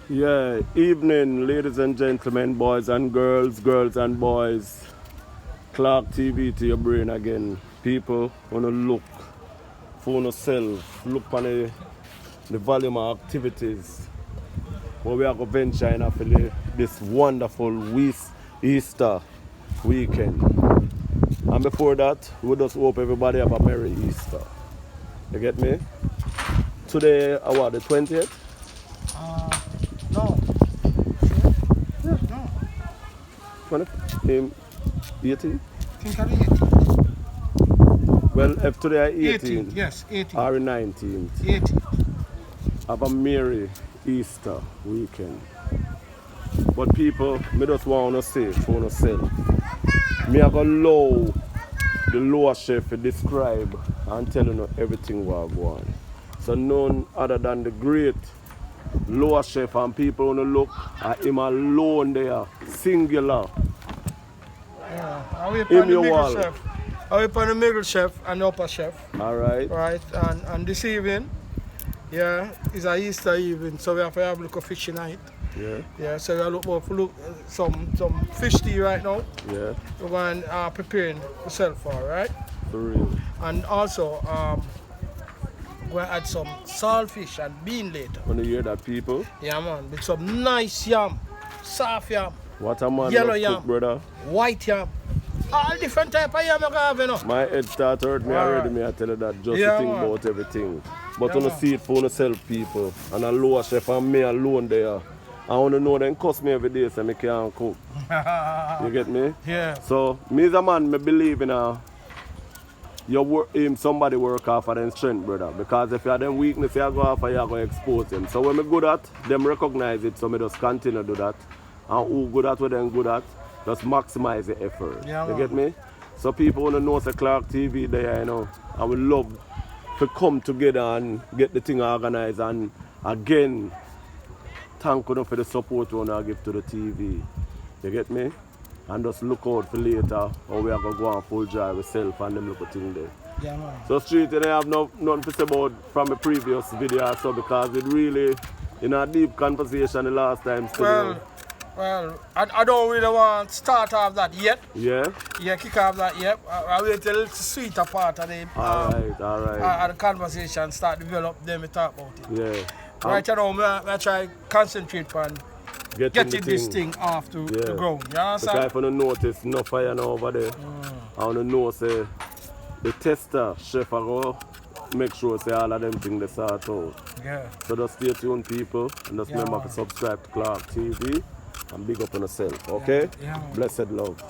Yeah, evening, ladies and gentlemen, boys and girls, girls and boys. Clark TV to your brain again. People wanna look for yourself, look on the volume of activities where we are going to venture in for this wonderful Easter weekend. And before that, we just hope everybody have a Merry Easter. You get me? Today, what, the 20th? No. No. 20? 18? Think I'm 18. Well, if today is 18. Yes, 18. or 19th, 18. have a merry Easter weekend. But people, me just want to say for myself, me have allow the lower chef to describe and tell you everything what go on. So none other than the great lower chef and people wanna look at him alone there, singular. Yeah. I will In on the your middle wall. chef. I will on the middle chef and the upper chef. Alright? Right. And this evening, yeah, is a Easter evening, so we have to have a look of fish tonight. Yeah, Yeah, so we look some fish tea right now. yeah, We're going preparing ourselves for, right? for real. And also we're going to add some saltfish and bean later. Wanna hear that, people? Yeah, man, with some nice yam, soft yam, What a man Yellow love yam. cook, brother. white yam, all different type of yam you can have, you know. My head start hurt me already, Alright. me I tell you that, just Yeah, to think man. about everything. But Yeah, wanna man. see it for yourself, people. And a lower chef and me alone there. I wanna know them cost me every day so me can't cook. You get me? Yeah. So me as a man, me believe in somebody work off of them strength, brother. Because if you have them weakness, you go off and you go expose them. So when me good at, them recognize it, so me just continue to do that. And who good at what them good at, just maximize the effort. Yeah, you man. get me? So people wanna know say Clark TV there, you know. And we love to come together and get the thing organized, and again, thank you for the support you wanna give to the TV. You get me? And just look out for later how we are going to go on full drive ourselves and them little thing there. Yeah, man. So Street, I have nothing to say about from the previous video or so, because it really, in a deep conversation the last time still. Well, I don't really want to start off that yet. Yeah? Yeah, kick off that yet. I wait till it's sweeter part of the, Alright. the conversation start develop, then we talk about it. Yeah. Right now, I try concentrate on Getting getting this thing off to the Yeah. ground. You Because understand? if you notice no fire now over there, I want to know say the tester, chef, I go make sure say all of them things they sort out. Yeah. So just stay tuned, people, and just Yeah, remember man. to subscribe to Clark TV and big up on yourself, okay? Yeah, man. Blessed love.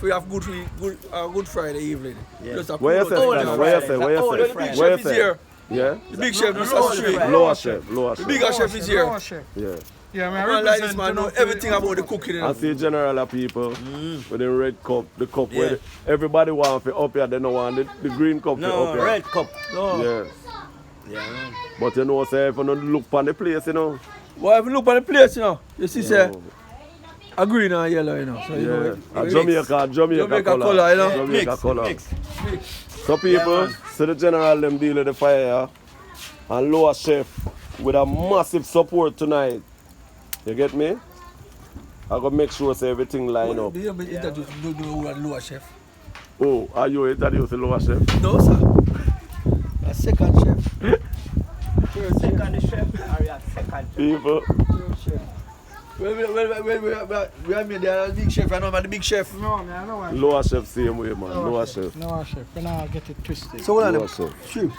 We have good Friday evening. Just a Where you say, cool- Stan? Where you say? Where you Oh, the say? big Where you chef is say? here. Yeah? The big chef is on street. Lower chef, lower The chef. bigger chef is here. Yeah. Yeah, Man man, like this represent, man you know know, everything about the cooking. You I know. see general of people with the red cup, the cup Yeah. where everybody want to up here, they don't want the green cup to No, up here. red cup. No. Yes. Yeah, man. But you know, say, if you don't look on the place, you know. Well, if you look at the place, you know, you see, say, know, a green and yellow, you know. So, you know, yeah. it A Jamaica Jamaica color. colour, you know. Jamaica Mix, color. mix. So people, man. so the general them deal with the fire and lower chef with a massive support tonight. You get me? I gotta make sure say everything line up. Do you introduce the lower chef? Oh, are you introduce the lower chef? No, sir. A second chef. You're second chef or you're second chef? People, Third chef. We are made the big chef, I know about the big chef. No, man, I know what. lower chef same way, man. Lower chef. No, chef. We not get it twisted. So what are Lower the chef. shoot?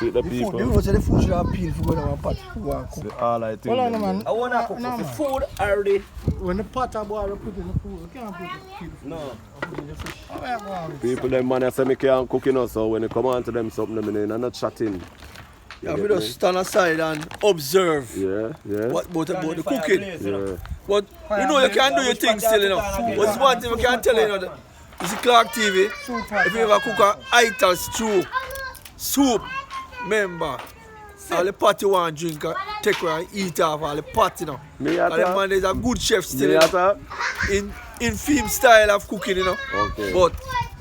See the The food, people. you know, say the food should have peel for going to one pot. Go and cook. See all I think. Hold on, them man. do. I want to cook No, the man. food already. When the pot are boiled, we put in the food. We can't put it. No. Put in the fish. How I go on with People them man I say me can't cook, you know, so when you come on to them something them in, I'm not chatting. You have get to me? just stand aside and observe Yeah, yeah. what about the Fire cooking. blaze, you know. Yeah. But you know you can do your thing still, you know. What's one thing I can tell you, you know, it's Clark TV. If you ever cook a ital stew, soup, remember, all the pot you want to drink, take away and eat off all the pot, you know. Me And at the man is a good chef still, Me you at know, in film style of cooking, you know. Okay. But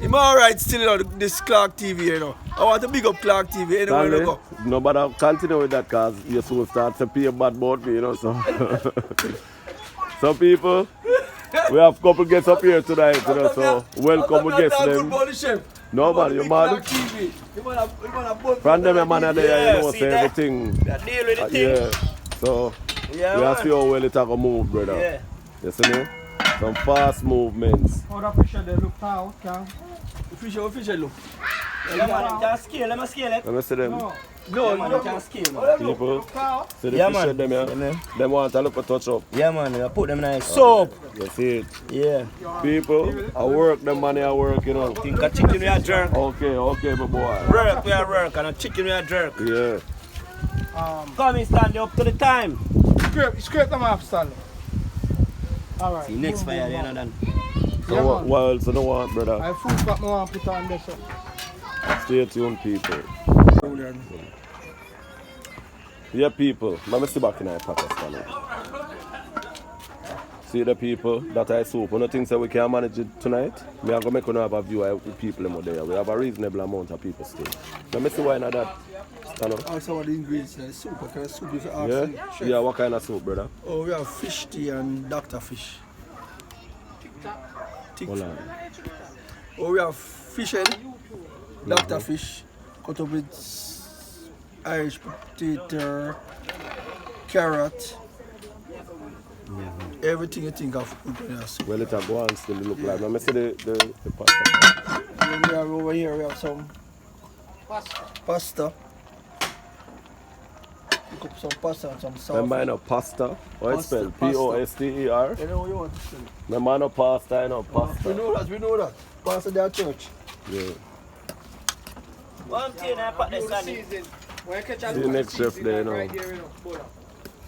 I'm alright still, you know, this Clark TV, you know. I want to big up Clarke TV anywhere you go. No, but I'll continue with that because you soon start to pay bad about me, you know, so. So people, we have couple guests up here tonight, you know, so welcome we guests them. No man, you man. From them man are there, you know, say everything. Deal with the thing. Yeah. So we have to see how well it have a move, brother. Yeah. You see me? Some fast movements. How the fish they look out, can? Fish look. Yeah, man, you can scale. Let me scale it. Let me see them. No, man, you can scale, man. People, see the Yeah, fish man. them here? Yeah, man. Them want to look a touch up. Yeah, man, you put them in a soap. You see it? Yeah. People, I work, them money I work, you know. Think a chicken we a jerk. Okay, my boy. Work we a work and a chicken we a jerk. Yeah. Come and stand up to the time. Scrape them off, Stanley. Alright. See, next fire, you know, then. So Yeah, man. what else you don't want, brother? I food got me want to put on this. Stay tuned, people. Yeah, people. Let me see back in our pocket, Stanley. See the people that I soup. One of the things that we can manage it tonight, we are going to make you have a view of the people over there. We have a reasonable amount of people still. Let me see why not that. Stand up. Also, what the ingredients in the soup? What kind of soup is it? Yeah? Chef. Yeah, what kind of soup, brother? Oh, we have fish tea and Dr. Fish. Thick. Hold on. Oh, we have fish head, Dr. Fish, cut up with Irish potato, carrot, everything you think of. Well, it will go on still look like. Let me see the pasta. Then we have over here, we have some pasta. Pick up some pasta and some sauce. Remember, I know pasta. How it's Pasta, spelled? P-O-S-T-E-R. You know what you want to say? Remember, I know pasta, I know pasta. We know that. Pasta their church. Yeah. One thing I put this on it. When you catch a See look the at next the chef seasoning there, you right know. there, you know. Hold on.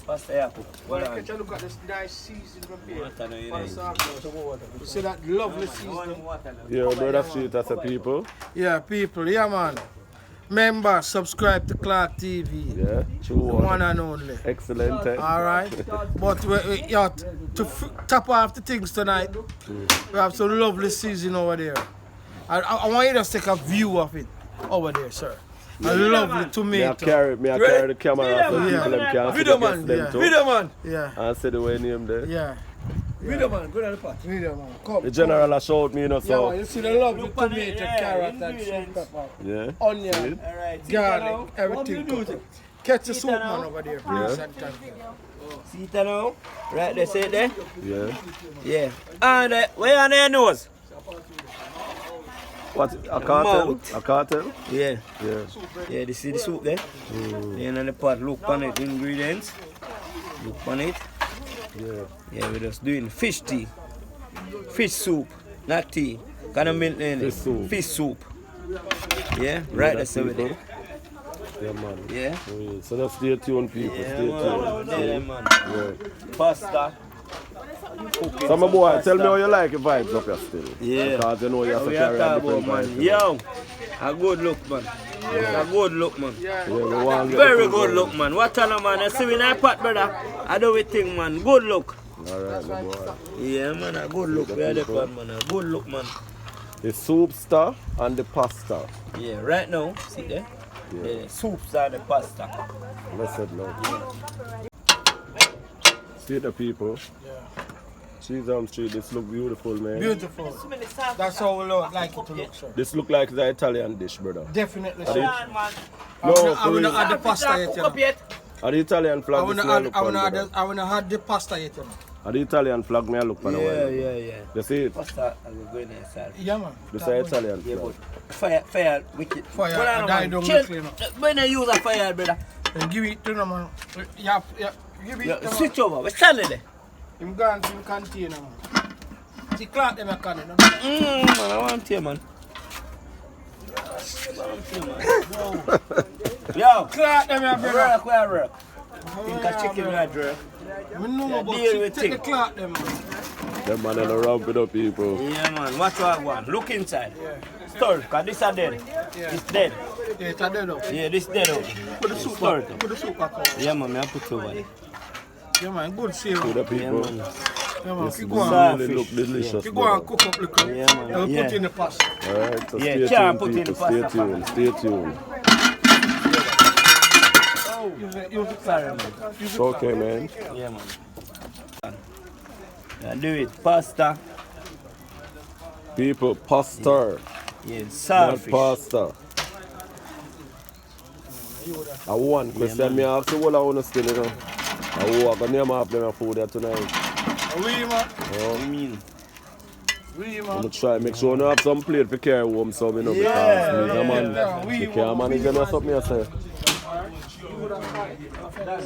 Pasta here, cook. When Hold you on. catch a look at this nice season from here. Water, no, you For the know. sauce, you see that lovely seasoning? Yeah, brother street as a people. Yeah, people, yeah, man. Remember, subscribe to Clarke TV. Yeah, true One one. and only. Excellent. Eh? Alright? But yeah, to top off the things tonight, we have some lovely season over there. I want you to take a view of it over there, sir. A lovely Me I tomato. carry the camera so Yeah. people them can see Video the man, guests them yeah. too. Video man. Yeah, And see the way name there. yeah. Video man, go down the pot. Video, man. Come. The general has showed me, you know, Yeah, so. man, you see the lovely Look on it, tomato, yeah, carrot, and ingredients. sweet pepper, Yeah. onion, Alright, garlic, everything. Come. Catch the soup, man, over there, please. Yeah. And thank you. see it now? Right there, see it there? Yeah. Yeah. And where on your nose? What? A cartel? Mouth. A cartel? Yeah. Yeah. Yeah, this is the soup there. Then on the pot, look on it, ingredients. Look on it. Yeah. Yeah, we're just doing fish tea. Fish soup, not tea. Kind of milk in it. Fish soup. Fish soup. Yeah, right there, with it. Yeah, man. Yeah. So just stay tuned, people. Yeah, Stay man. tuned. Yeah, man. Yeah. Pasta. So my boy, tell me how you like the vibes up here still. Yeah. Because you know you have to We carry are a talking different about, vibes. man. Yo, a good look, man. A good look, man. Yeah, we want to get Very the good thing look, man. What tell man? I see in our pot, brother. I do it thing, man. Good look. going. Alright, my boy. Yeah, man. A good look. We are the pot, man. A good look, man. The soup star and the pasta. Yeah, right now, see there? Yeah. The soups and the pasta. Blessed love. See the people. Cheese on street, this look beautiful, man. Beautiful. That's how we like it to look, sir. This look like the Italian dish, brother. Definitely, Are sir. No, I for will real. not add the pasta yet, you know. Are the Italian I flag will this not me I add, look I will on, not brother? add, I will not add the pasta yet, you know. Are the Italian flag me I look on a Yeah, while? yeah. You see it? Pasta, I will go in inside. Yeah, man. This is Italian Yeah, flag. but fire, wicked. Fire, Hold on, I die man. down Chill. quickly, no. When I use a fire, brother. Then give it to them, man. Yeah, give it Yeah, to them. switch over. We're standing there. Him gone to him container, man. See, Clarke them a can, you know. Man, I want you, man. Yo, Clarke them a brother. work, where work. Think a chicken with a jerk. We know about deal it. with Take the thing. Clarke them, man. Them man in the ramp with up people. Yeah, man. Watch what I want. Look inside. Stir, because this is dead. It's dead. Yeah, it's a dead up. Yeah, this dead out. Put the soup Stir back. it. Put the soup back on. Yeah, man. I put it over there. Yeah, man. Good See save. the Yeah, people. man. Yeah, man. This Keep really going. look delicious. You go and cook up little. Yeah, man. And Yeah. put in the pasta. Alright, so Yeah, stay can't tuned, put in people. the Stay pasta tuned. Stay tuned. Use it. Sorry, man. It's okay, man. Yeah, man. Yeah, do it. Pasta. People, pasta, Yeah, not saltfish. pasta. I one question me ask you what I want to still, you know. I walk and name off them food there tonight. Oui, man. What do you mean? Oui, I'm man. gonna try make sure I have some plate for carry home, so you know, Yeah, because me, yeah, man, yeah. you can't manage them or something, I say.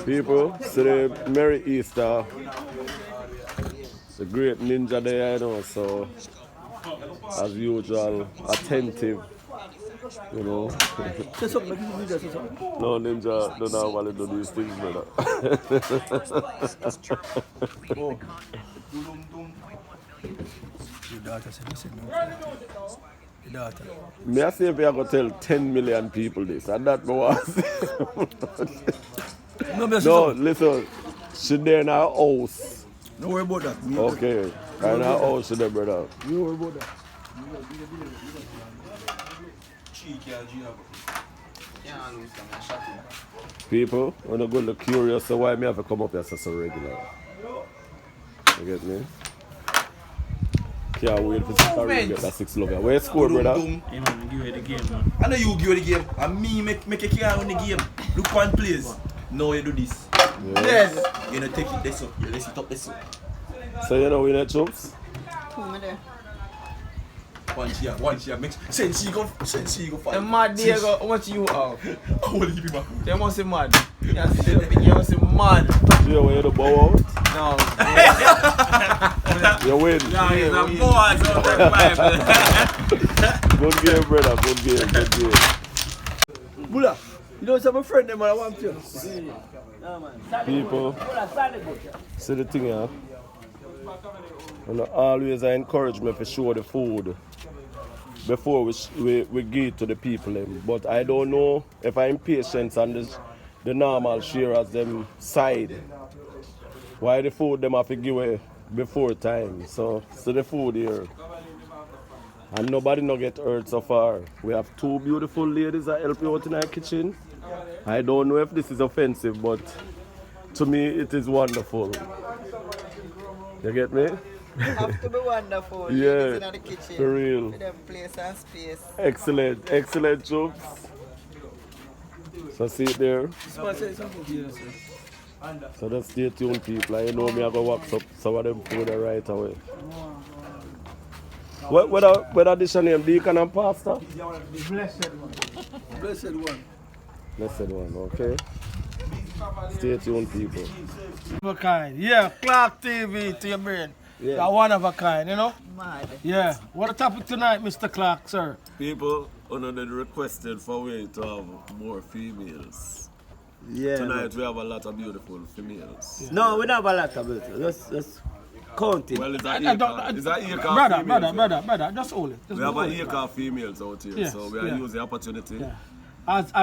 People, so the Merry Easter. It's a great ninja day, I know, so as usual, attentive, you know. Say something, make you do say something. No, ninja don't normally do these things, brother. Your daughter said, listen, no. Your daughter. Me I say if you go tell 10 million people this, and that me want to No, me say No, something. listen, she there in her house. Don't worry about that. Me, Okay, in her house she there, brother. Don't worry about that. People, when I go look curious, so why me have to come up here so regular? You get me? Can't wait for Sister get that 6 love. Where's score, brother? Yeah, man, give it the game, man. I know you give the game, and me make a carry on the game. Look one plays. No, you do this. Yes. You know, take it this up. You lace it up this up. So you know we need chops? One share. Make sense you go fight. And mad Diego, how much you have? I will give you back. You must be mad. You must be mad. Yeah, when you the bow out, No. you win. He's a boy, so that's Good game, brother. Good game. Bula, you know some friend them I want to. People, see the thing here. And always I encourage me to show the food before we give to the people them. But I don't know if I'm patient on the normal sharers them side. Why the food them have to give away before time. So the food here. And nobody no get hurt so far. We have 2 beautiful ladies that help you out in our kitchen. I don't know if this is offensive, but to me it is wonderful. You get me? Have to be wonderful. Yeah, Ladies in the kitchen. for real. With them place and space. Excellent jobs. So see it there. So just stay tuned, people. I know me I go wax up some of them food right away. What this your name? Deacon and Pastor? Blessed one. Blessed one. Blessed one, okay. Stay tuned, people. One of a kind. Yeah, Clark TV to your brain. Yeah. You're one of a kind, you know? Mad. Yeah. What a topic tonight, Mr. Clark, sir? People, they requested for we to have more females. Yeah. Tonight we have a lot of beautiful females. No, we don't have a lot of it. Let's count it. Well, it's a Brother, just hold it. Just We have hold an it. acre of females out here, Yes, so we are yeah. using the opportunity. Yeah. As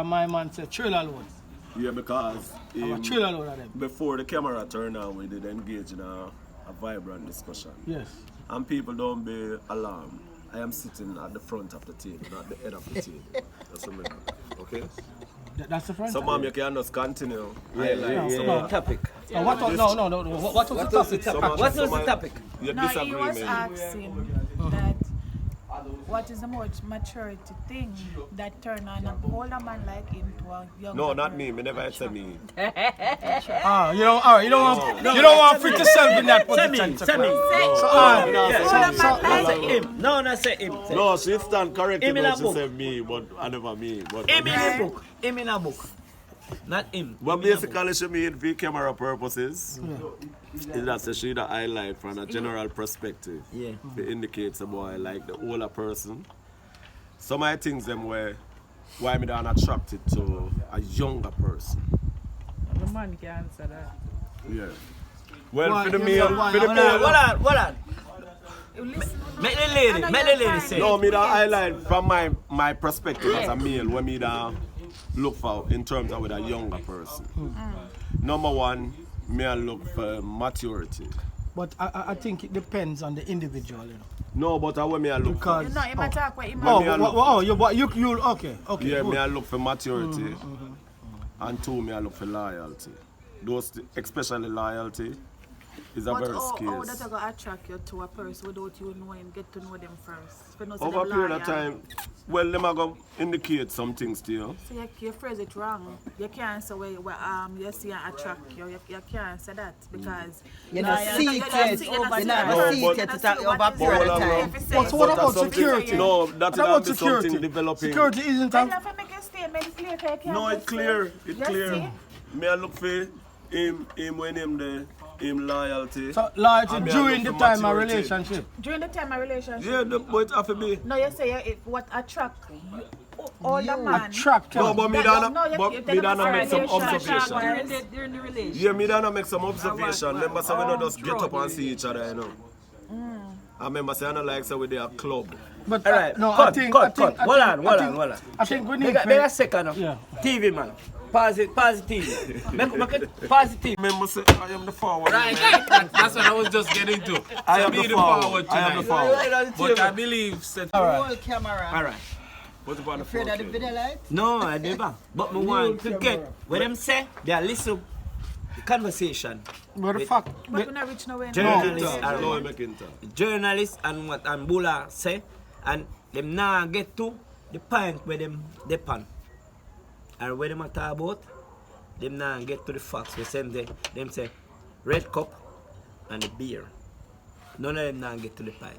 my man said, trailer load. Yeah, because A trailer load of them. before the camera turned on, we did engage in a vibrant discussion. Yes. And people don't be alarmed. I am sitting at the front of the table, not the head of the table. Just remember, okay? That's the front. So, mom, you can just continue. Topic. No, what was the topic? What was the topic? You No, he disagree, was man. asking that what is the most maturity thing that turn on an older man like him to a younger No, not girl? me. Me never said me. Ah, you don't. Alright, you don't want to fit yourself in that position. Send me. Older man like Say him. No, not say him. Say No, she stand corrected Him in when a she book. said me, but I never me. But him in a book. Him in a book. Not him. But Him in a book. basically, she mean for camera purposes. Is that so she the highlight from a general perspective. Yeah. It indicates a boy like the older person. Some of the things them where why me don't attracted to a younger person. The man can answer that. Yeah. Well, Why- for the yeah, male, why- for the male. Hold on. You listen. Make the lady say. No, me the highlight from my perspective as a male, when me da look for in terms of with a younger person. Number one, me I look for maturity. But I think it depends on the individual, you know. No, but I want me a look for. Because No, he might talk what he Oh, might. you okay. Yeah, Good. me I look for maturity. And two, me I look for loyalty. Those, especially loyalty, is a But very how scarce. that I go attract you to a person without you knowing, get to know them first. If you know, say Over a them period of loyal. time, well, them are going to indicate some things to you. So you phrase it wrong. You can't say where you see and attract you. You can't say that because You don't loyal- see you it don't yet. see You it, never No, see but- it yet over a What is period it? of time. If you say But what it, about Something- security? No, that What is about be security? something developing. Security isn't Then you a... have to make a statement clear. You can't No, just it's clear. say- It's You clear. see? Me I look for him when him there, him loyalty. So, loyalty And me I during the look for time of maturity. relationship. During the time of relationship. Yeah, but it have to be. No, you say what attract all the man. Attract No, but me That- done no, you- but you me tell done them make some it's a relationship. observation. During the relationship. Yeah, me done make some observation. Remember, so we don't just get up and see each other, you know. I remember saying I like so we there a club. But All right, no, cut, I think... cut. I Hold on. think- I think we need... Make a second. Yeah. TV, man. Pause the TV. Make it, pause the TV. Remember, say I am the forward. Right, that's what I was just getting to. I So am be the the forward. forward I am the tonight. forward. But I believe that Roll camera. All right. What about the Afraid of the forward? video light? No, I never. But me want to get what them say. They listen the conversation. But the fact... But we're not rich nowhere. Journalists No, are no, make it. journalists and what Ambula say, and them now get to the point where them depend. And where them talk about, them now get to the facts. We send them say red cup and the beer. None of them now get to the point.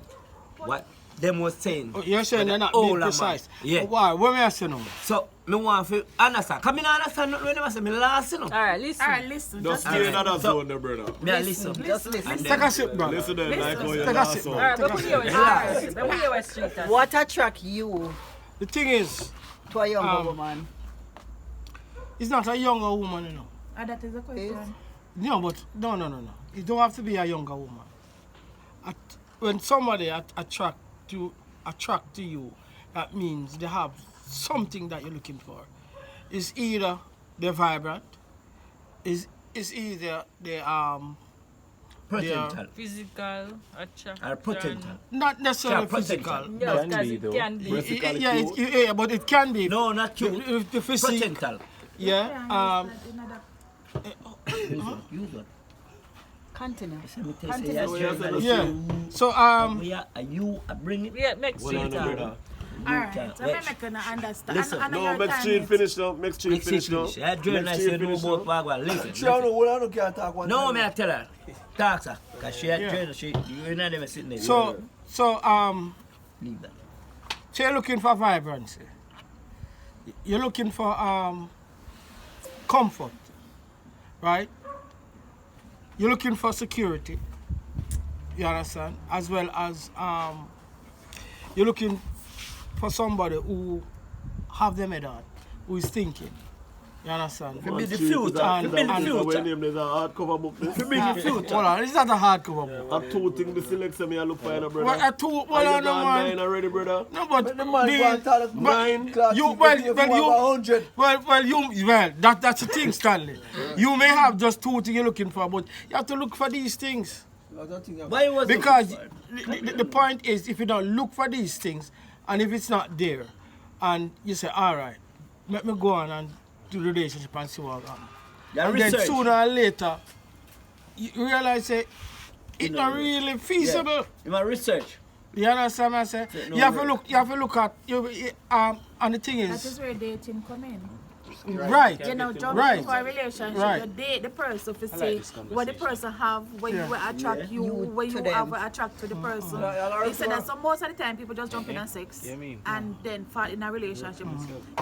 What them was saying. You're saying they're not being precise. Yeah. Why? What may I say now? So me want to understand. Come in understand nothing when them say me last, you know. Alright, listen. All right, listen. Just Just stay in listen. another zone there, brother. Me a listen. Just listen. And Take then, a sip, brother. Listen then, like how you Take a last sip, song. Alright, but put your street. But put your street. What attract you The thing is, to a younger woman? it's not a younger woman, you know. That is the question. No, but no. It don't have to be a younger woman. When somebody attract to you, that means they have something that you're looking for. It's either they're vibrant, it's either they potential. Physical attraction. Or potential. not necessarily Yeah, physical. potential. Yes, because it can be. Yeah, but it can be. No, not cute. The physique. Potential. Yeah. Use one. Continue. Yeah. So We are you bring it. Yeah, next Hold on, street. brother. All right, so I'm making to understand. Listen, And No, your make time street is- finish now. Make street Next finish now. finish. I journalist you know about Wagwan. Listen. I don't care talk one No, time. me I tell her. Talk, sir. Because she had journalist. You not even sitting there. so Leave that. so you're looking for vibrancy. You're looking for comfort, right? You're looking for security. You understand? As well as you're looking for somebody who have them head on, who is thinking. You understand? Be the Street is future. a- Be the is a future. way name, there's a hardcover book. This. Be the future. Hold on, it's not a hardcover book. A two thing the selection me I look for, you know, brother. Well, Are you no, gone man. nine already, brother? No, but The man go and tell us Nine. Clark you- TV well, pay well, for you- over 100. well, that's the thing, Stanley. You may have just two things you're looking for, but you have to look for these things. I don't think I'm- Why was Because the point is, if you don't look for these things, and if it's not there, and you say, all right, let me go on and do the relationship and see what happens. And then research. sooner or later, you realize that it's not really feasible. You want research. You understand what I say? No You have to way. look. You have to look at and the thing That is, is where dating come in. right. You know, jump Right. into a relationship, Right. you date the person to see what the person have, when you will attract you, when you to have them. attract to the person. Yeah, They said that so most of the time people just jump in on sex and then fall in a relationship.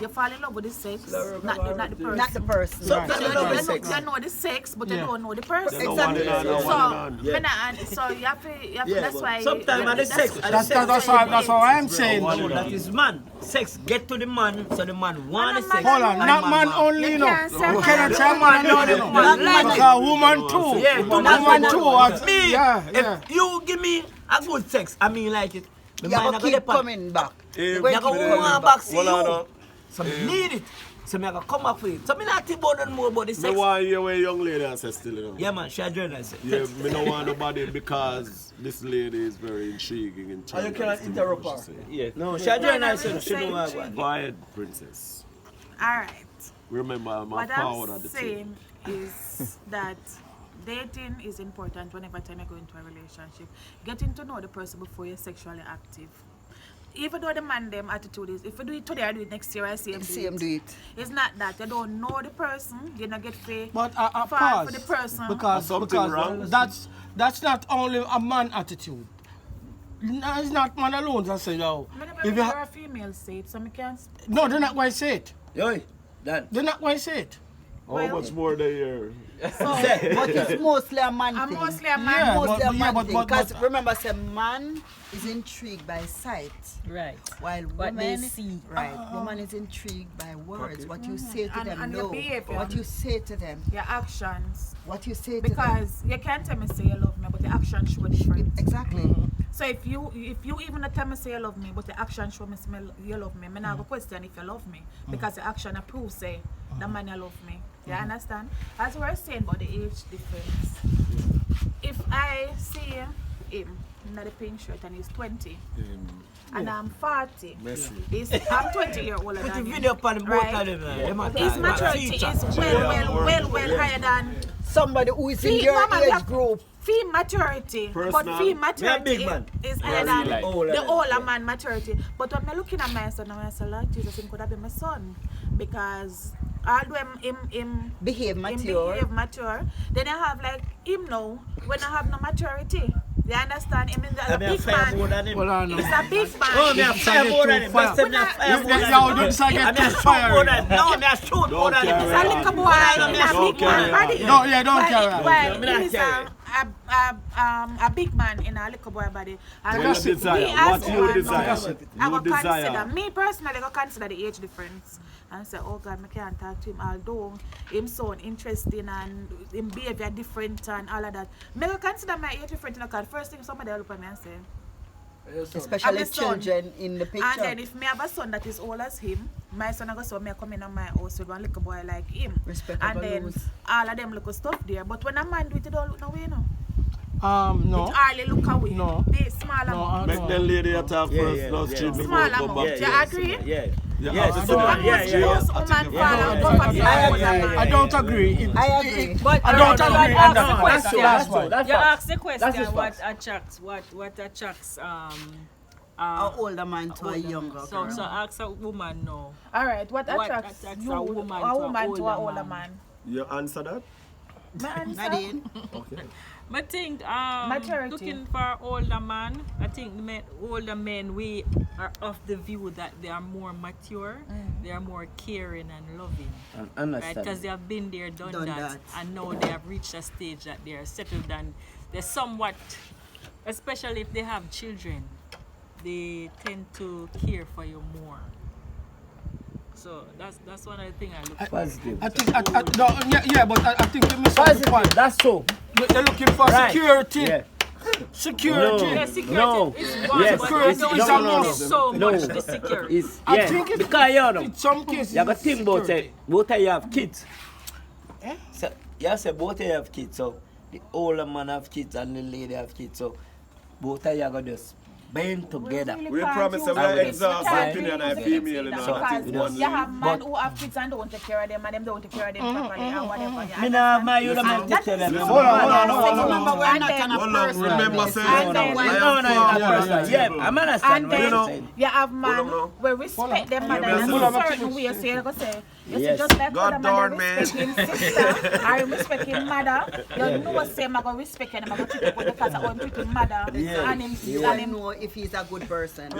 You fall in love with the sex, not the person. Not the person. Sometimes You you know, know you sex. know the sex, but you Yeah. don't know the person. No one in on, no one in on. So you have to that's why. Sometimes at the sex. That's how I'm saying. No, that is man. Sex get to the man, so the man want the sex. Hold on, and not man want. only, you know. can't say You cannot say man alone, you know. Man like it. Because woman too. Yeah, Woman too. Me, Yeah. if you give me a good sex, I mean like it. The You mind have not to gonna keep depend. coming back. If- You go want back see Hold on, you. So me need it. So me I go come up with it. So me not think about it more about the Me sex. want to hear where young lady has said still, you know. Yeah man, she a journalist. Yeah, me don't want nobody because this lady is very intriguing in And you cannot interrupt her. Yeah, no, she a journalist, you know. She know what I want. Go ahead, princess. Alright. Remember, I'm a What forward I'm at the saying is that dating is important whenever time you go into a relationship. Getting to know the person before you're sexually active. Even though the man them attitude is, if you do it today, I do it next year, I see him do it. It's not that. You don't know the person, you don't get paid But for pause, the person. because wrong? that's not only a man attitude. No, it's not man alone that say, yo. I never If you hear ha- a female say it, so I can't. no, they're not going to say it. Yo, that. They're not going to say it. How much more they hear? But it's mostly a man I'm thing. mostly a man. Yeah, Mostly a man but- thing. but- Because but- remember, say man is intrigued by sight, Right. while What they woman, see. right, woman is intrigued by words. What you say to them, And your no. behavior. What you say to them, Your actions. what you say to them. Because you can't tell me say you love me, but the action show different. Exactly. So if you even not tell me say you love me, but the action show me say you love me, me not go question if you love me, because the action approves say the man you love me. You understand? As we were saying about the age difference. If I see him in the pink shirt and he's 20, and I'm 40, I'm 20 years older Put the than him. video upon the both Right? of them, man. His maturity is well higher than Somebody who is in Fee- your no, man, we age have group. fee maturity. But Personal. fee Me a maturity big man. is higher than like- the older man maturity. But when I'm looking at my son, I say, Lord Jesus, him could have been my son. Because although him Behave him mature. behave mature, then I have like him now when I have no maturity. You understand? Him is a I mean, big fire more man. than him. Well, I know. He's a big man. Oh, me a fire more than him. Best them me a fire more than him. Yo, don't say I get mean, I too shoot more fiery. than him. No, me a shoot more than him. He's a little boy, he's a big man. Body. No, yeah, don't carry on. Well, Me not he's carry. a big man in a little boy body. And What you desire? me as What you woman, desire? I You go desire. consider, me personally, I go consider the age difference. And say, oh God, I can't talk to him, although him sound interesting and him behavior different and all of that. I go consider my age different, because first thing somebody will look at me and say, Especially I'm a son. children in the picture. and then if me have a son that is old as him, my son I go so me come in on my house with one little boy like him. Respect And over then lose. all of them look stuff there. But when a man do it, it don't look no way, no. No. It hardly look away. No. The small No, amount. Make them lady attack Yeah, first, yeah, last yeah. street before Small we come amount. back. You agree? Yeah. Yeah, Yes, after yeah, that, yeah, Most yeah. most woman fall and go for yeah, the yeah, man. I don't agree. I agree. But I don't agree, and that's the that's question. that's why. You ask the That's question his what facts. attracts An older man to a older younger man. girl. So ask a woman now. All right, what What attracts attracts you, a woman a to woman to an older older man? man? You answer that? My answer? Nadine, Okay. I think Maturity. looking for older man, I think older men, we are of the view that they are more mature, they are more caring and loving. Right? Because they have been there, done that, and now they have reached a stage that they are settled and they're somewhat, especially if they have children, they tend to care for you more. So that's one of the things I look for. Positive. I think, but I think you miss out the point. That's so. They're looking for Right. security. Yeah. Security. Yeah, security No. is one, Yes. but Security I don't is think almost- it's so No. much the security. It's, I yeah. think it's, Because you know, in some cases, you got to it's think about it. security. Both of you have kids. So, you say both of you have kids. So the older man have kids and the lady have kids. So both of you are going to just band together. We promise them I will exhaust explain the opinion of female in So, all that you is know, one You have lead. men who have kids and don't take care of them, and them don't take care of them properly, or whatever. You Me not have my youth man understand? to tell them. Hold on. remember we're And not then- on a Hold on, personal remember basis. saying, And then- I No, am no, no, far no, from no. the Yeah, table. I'm understand And what then you're saying. you have man Hold on. we respect them mother Yes, in hold a on. certain way. So you go say, you Yes. see, just like God other darn, man respect man. him sister, I respect him mother. You know what say, I'm going to respect him, I'm going to treat him because I want to treat him mother. Yeah. And him, You and want to him. know if he's a good person.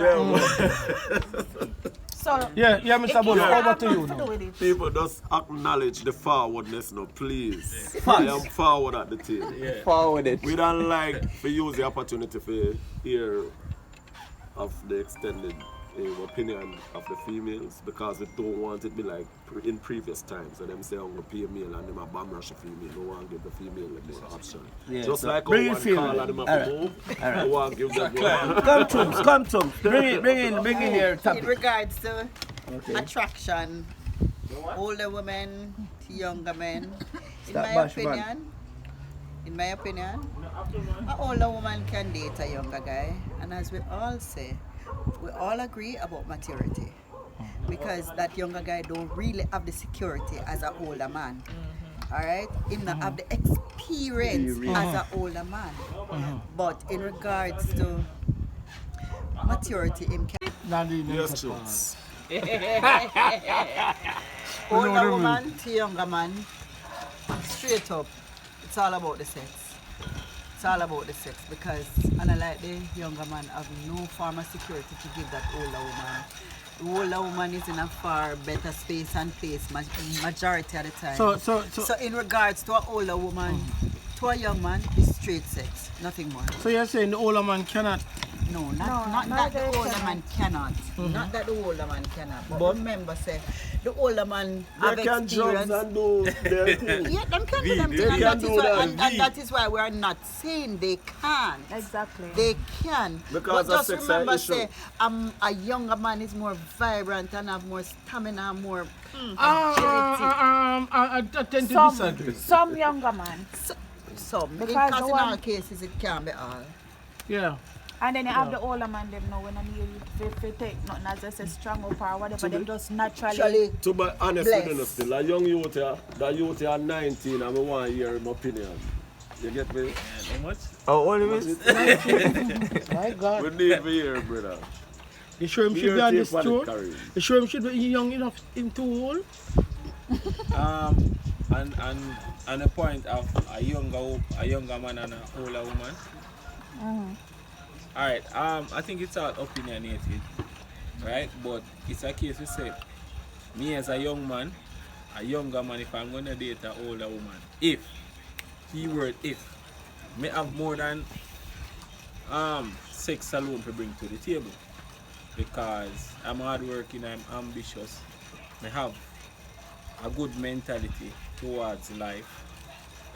So, Yeah, Mr. Bull, over to you now. People just acknowledge the forwardness now, please. I am forward at the table. Forward it. We don't like to use the opportunity to hear of the extended opinion of the females because we don't want it to be like in previous times. So them say I'm going to pay a male and them a bomb rush a female. They want to give the female the more option. Yeah, Just so like bring how it one female. call and them have Alright. to move, they want to give them more. Come to him. Bring in your In topic. regards to attraction, older women to younger men. Stop In my opinion, an older woman can date a younger guy, and as we all say, we all agree about maturity, because that younger guy don't really have the security as an older man. All right, him not have the experience as an older man. But in regards to maturity, him can. Yes, chicks. Older woman to younger man, straight up, it's all about the sex. It's all about the sex, because unlike the younger man have no form of security to give that older woman. The older woman is in a far better space and place majority of the time. So in regards to an older woman, to a young man, it's straight sex, nothing more. So you're saying the older man cannot? No, not that the older man cannot. Not that the older man cannot. But remember, say, the older man have They can experience. drugs and do their thing. Yeah, them can do them They thing, can and do that. and that is why we are not saying they can't. Exactly. They can. Because but of just sex remember, issue. say, a younger man is more vibrant and have more stamina, more agility. I tend to disagree. Some younger man. Some. Because Because the in one- all cases, it can be all. Yeah. And then you have the older man, them know when I need if they take nothing as I say strong up or whatever, them just naturally. To be honest Bless. with you, still, a young youth here, that youth here 19, and I want to hear him opinion. You get me? How much? Oh, all of it? My God. We need to hear, brother. You sure him should be on this tour? You sure him should be young enough him too old? And the point of a younger man and an older woman. Alright, I think it's all opinionated, right? But it's a case we say, me as a young man, a younger man, if I'm gonna date an older woman, if, keyword if, may have more than sex alone to bring to the table. Because I'm hardworking, I'm ambitious, I have a good mentality towards life,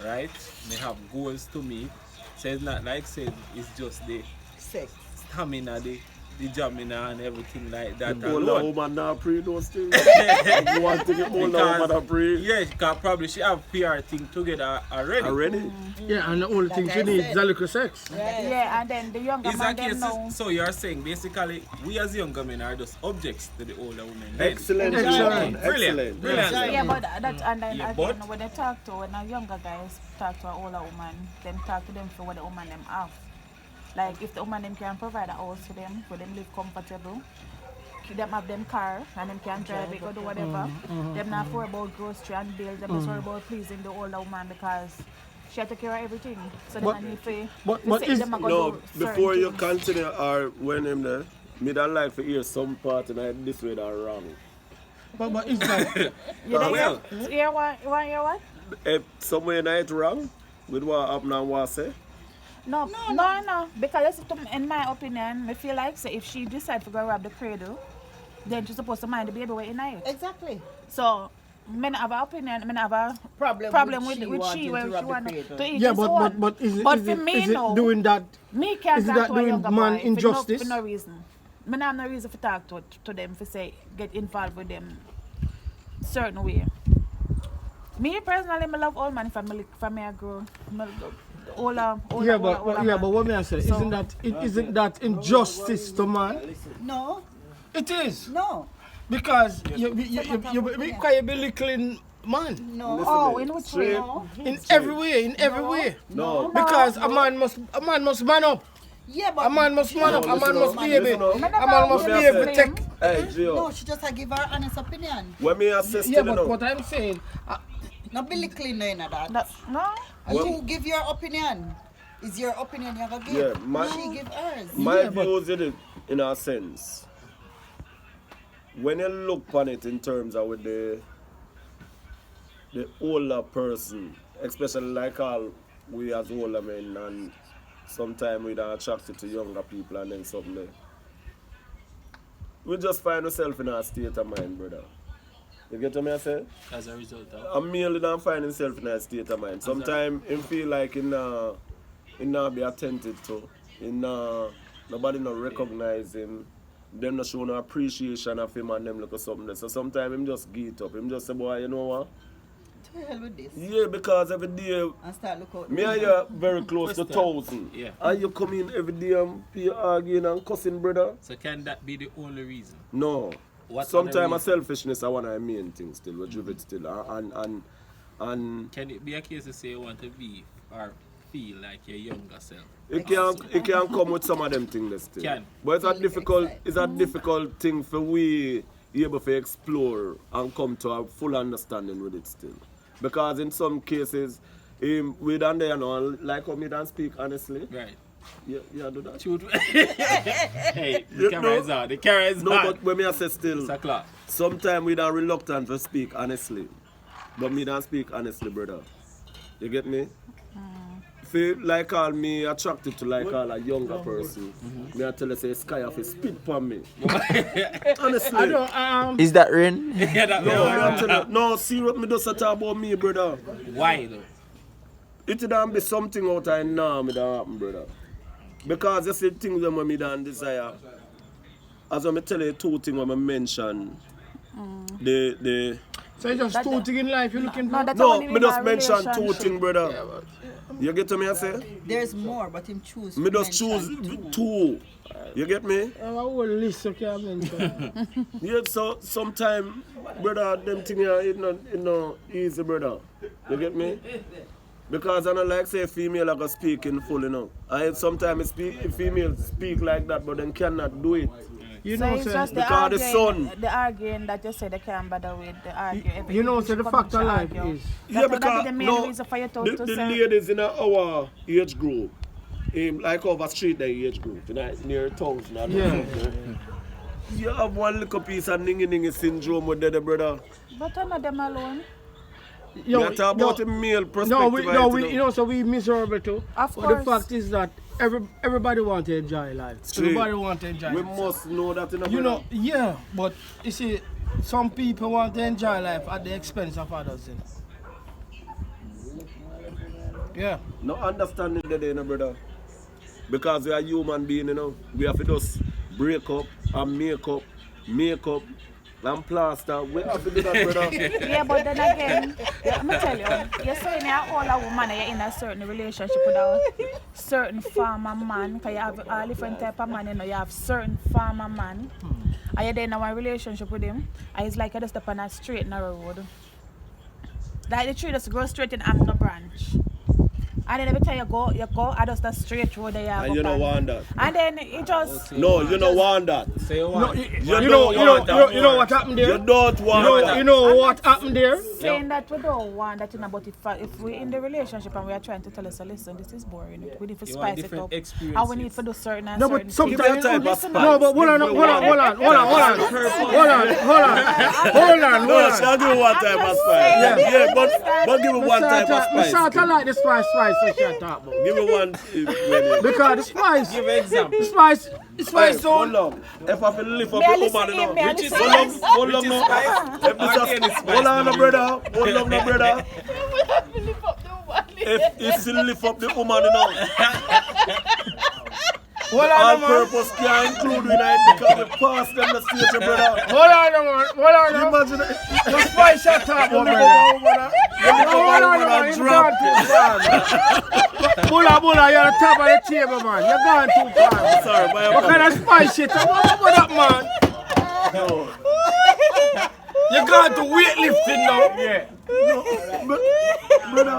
right? I have goals to meet. So it's not like said it's just the Sex. stamina, the jamina and everything like that. Older alone. woman now pray those things. You want to get older woman to pray? Yeah, because probably she have PR thing together already. Already? Yeah, and the only thing she needs is a little sex. Yeah, and then the younger Is man that them case? know. So you're saying basically we as younger men are just objects to the older women. then? Excellent. Excellent. Brilliant. Brilliant. Yeah, but that and then Yeah, again but- when they talk to when a younger guys talk to an older woman, them talk to them for what the woman them have. Like if the woman them can provide a house for them live comfortable, them have them car and them can drive it, go do whatever. Them not worry about grocery and bills, them just worry about pleasing the older woman because she had to care of everything. So then I need to but say is- them a go No, do before certain you things. continue or when him there, me don't like to hear some part and this way that wrong. But it's like, You don't well. hear what? You want to hear what? If somewhere night wrong with what happened and what say, No. Because in my opinion, I feel like say if she decide to go rob the cradle, then she's supposed to mind the baby way in it. Exactly. So, I not have an opinion, I have a Problem with wanting she when to she rob the want cradle. to eat yeah, his but own. is it, But is for it, me is it now, doing that? me can't is talk that to a doing younger man boy injustice? for no reason. I have no reason to talk to them for say get involved with them certain way. Me personally, I love old man from me I grow. Older But what may I say? So- Isn't that injustice to man? No, It is no, because you be belittling man no. Oh, in which way? No. in every way. no. Because a man must man up. Yeah, but A man must man up. A man must be able. Listen up. A man must be able to take. Hey, Gio, no, she just give her honest opinion. when me assist Yeah, you but know, what I'm saying, Not be clean in that. No? You give your opinion. Is your opinion you gonna give? Yeah, She give hers. my views in a sense, when you look on it in terms of with the older person, especially like all we as older men, and sometimes we are attracted to younger people and then something there. We just find ourselves in a state of mind, brother. You get what I say? As a result of A male don't find himself in a state of mind. Sometimes him feel like he not be attended to. Nobody not recognize him. them not show no appreciation of him and them look at something there. So sometimes him just get up. Him just say, boy, you know what? To hell with this. Yeah, because every day, And start look out. me and you very close to 1,000. Yeah. And you come in every day and you arguing and cussing, brother? So can that be the only reason? No. What Sometimes other a selfishness I want to main thing still, we drive it still. And Can it be a case to say you want to be or feel like your younger self? it can come with some of them things still. Can. But it's a difficult thing for we able to explore and come to a full understanding with it still. Because in some cases, we done there, you know, like how me don't speak honestly. Right. Yeah, do that. Shoot. Hey, the camera is on. The camera is on. No, but when me I say still, Mr. Clarke. sometimes we don't reluctant to speak honestly. But me don't speak honestly, brother. You get me? Feel like all me attracted to like all a younger person. Me I tell you say sky off spit upon me. Honestly. I don't, Is that rain? Yeah, that No, me I tell you. No, see what me does talk about me, brother. Why though? It don't be something out of now me that happen, brother. Because you see things that me don't desire. As I tell you 2 things I mention. The so it's just 2 things in life you're looking for? no, me just mention 2 things, brother. You get to me I say? There's more, but him choose. Me to just choose mention 2. You get me? I have a whole list you can mention. Yeah, so sometimes, brother, them things are it no easy, brother. You get me? Because I don't like say female I go speak in full, you know. I sometimes females speak like that, but then cannot do it. You So know, it's sir, just the because the arguing, son- the arguing that you say they can't bother with, the arguing. you know, so the fact of life is, Yeah, That because the main no, reason for you to the say. ladies in our age group, like over street the age group, you know, near towns. Yeah. You have one little piece of ningy syndrome with that, brother. But I'm not them alone. You talk about the male perspective. you know, so we miserable too. Of But the course. fact is that everybody wants to enjoy life. Straight. Everybody wants to enjoy We life. must know that in a You know, yeah, but you see, some people want to enjoy life at the expense of others. You know? Yeah. No understanding that, you know, brother. Because we are human beings, you know. We have to just break up and make up and plaster. We have to do that, brother. Yeah, but then again, let me tell you, you're saying you're all a woman and you're in a certain relationship with a certain farmer man, because you have all different type of man, you know, you have certain farmer man, and you're in a relationship with him, and it's like you just step on a straight narrow road. Like the tree just grows straight and have no branch. And then every time you go, I just a straight road there. And you don't want that. And then it just... No, you don't want that. So you want You know what happened there? You don't want that. You know what happened there? Saying that we don't want that, you know, but if we're in the relationship and we are trying to tell us, listen, this is boring, we need to You want spice it different up. experiences. And we need to do certain and No, certain but things. sometimes type of Listen, spice. No, but hold on. No, she'll give you one type of spice. Yeah, but give me one type of We spice. start to like the spice we should talk about. Give me one. Because the spice, Give an example. the spice Hold zone. on. If I feel lift up May I the woman, listen you in, may I know. listen Hold on now. If this is- Hold on, no, brother. Hold on, no, brother. If you lift up the woman, you know. Hold All on, man. purpose can include in it because we pass them the stage, brother. Hold on. Imagine it. The spice you talk about, brother. Hold on, you're gone too far. Bulla, you're on top of the table, man. You're gone too far. Sorry, my What kind of spice shit? What about that, man? No. You're going to weightlifting now. Yeah. Brother,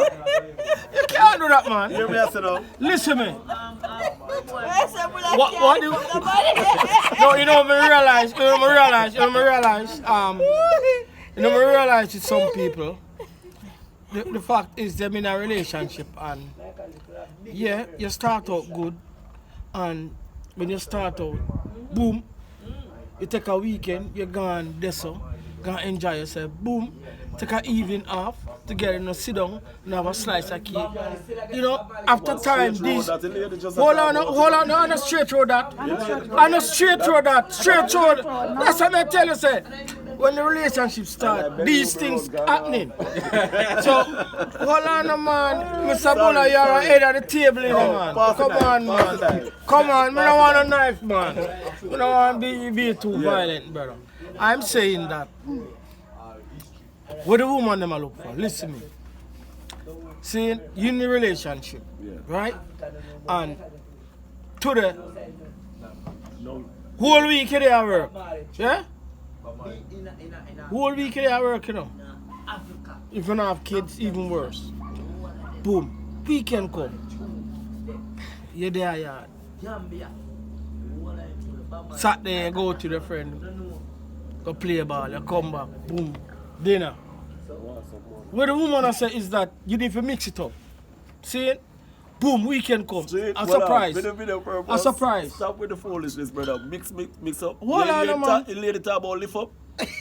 You can't do that, man. hear me I say now. Listen to me. What do you... No, you know, me realize with some people, the fact is them in a relationship and yeah, you start out good and when you start out, boom, you take a weekend, you're gone deso, gonna enjoy yourself, boom, take an evening off, together, sit down, and have a slice of cake. You know, after time, these... Hold on, on a straight road that. On a straight road that. Straight road. That's what I tell you, say. when the relationship start, these things happening. So, hold on, man. Mr. Bulla, you're ahead of the table, man. Come on, man. Come on, I don't want a knife, man. I don't want to be too violent, brother. I'm saying that. What the woman them a look for? Listen to me. See, you in a relationship, right? And today, whole week they are work, yeah? Whole week they are work, you know. If you don't have kids, even worse. Boom, weekend come. You're there, yard. Saturday, you go to the friend, go play ball, you come back, boom, dinner. What the woman has said is that you need to mix it up. See it? Boom, weekend come. A surprise. A surprise. Stop with the foolishness, brother. Mix up. Hold on, man. You lady talk about lift up.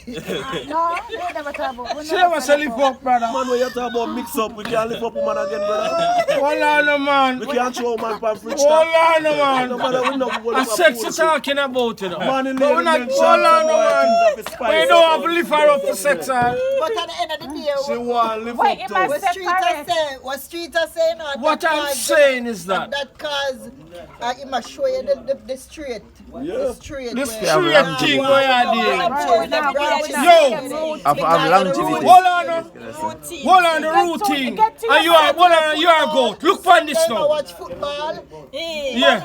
No, they never talk about. She never say lift up, brother. Man, when you talk about mix up, we can't lift up woman again, brother. Hold on, man. We can't show man from fridge. Hold on, man. No matter we not A sexy talking about it. Man, in But we're not. Hold on, man. We don't have to lift her up for sex, But at the end of the day, she want lift Wait, up it too. must what street are saying? What I'm saying is that. That cause it must show you the straight. The straight. The straight thing where you did. Yo! I'm longevity. Hold on, hold on, the routine. And you are, hold on, you are a goat. Look for this now. Watch football. Yeah.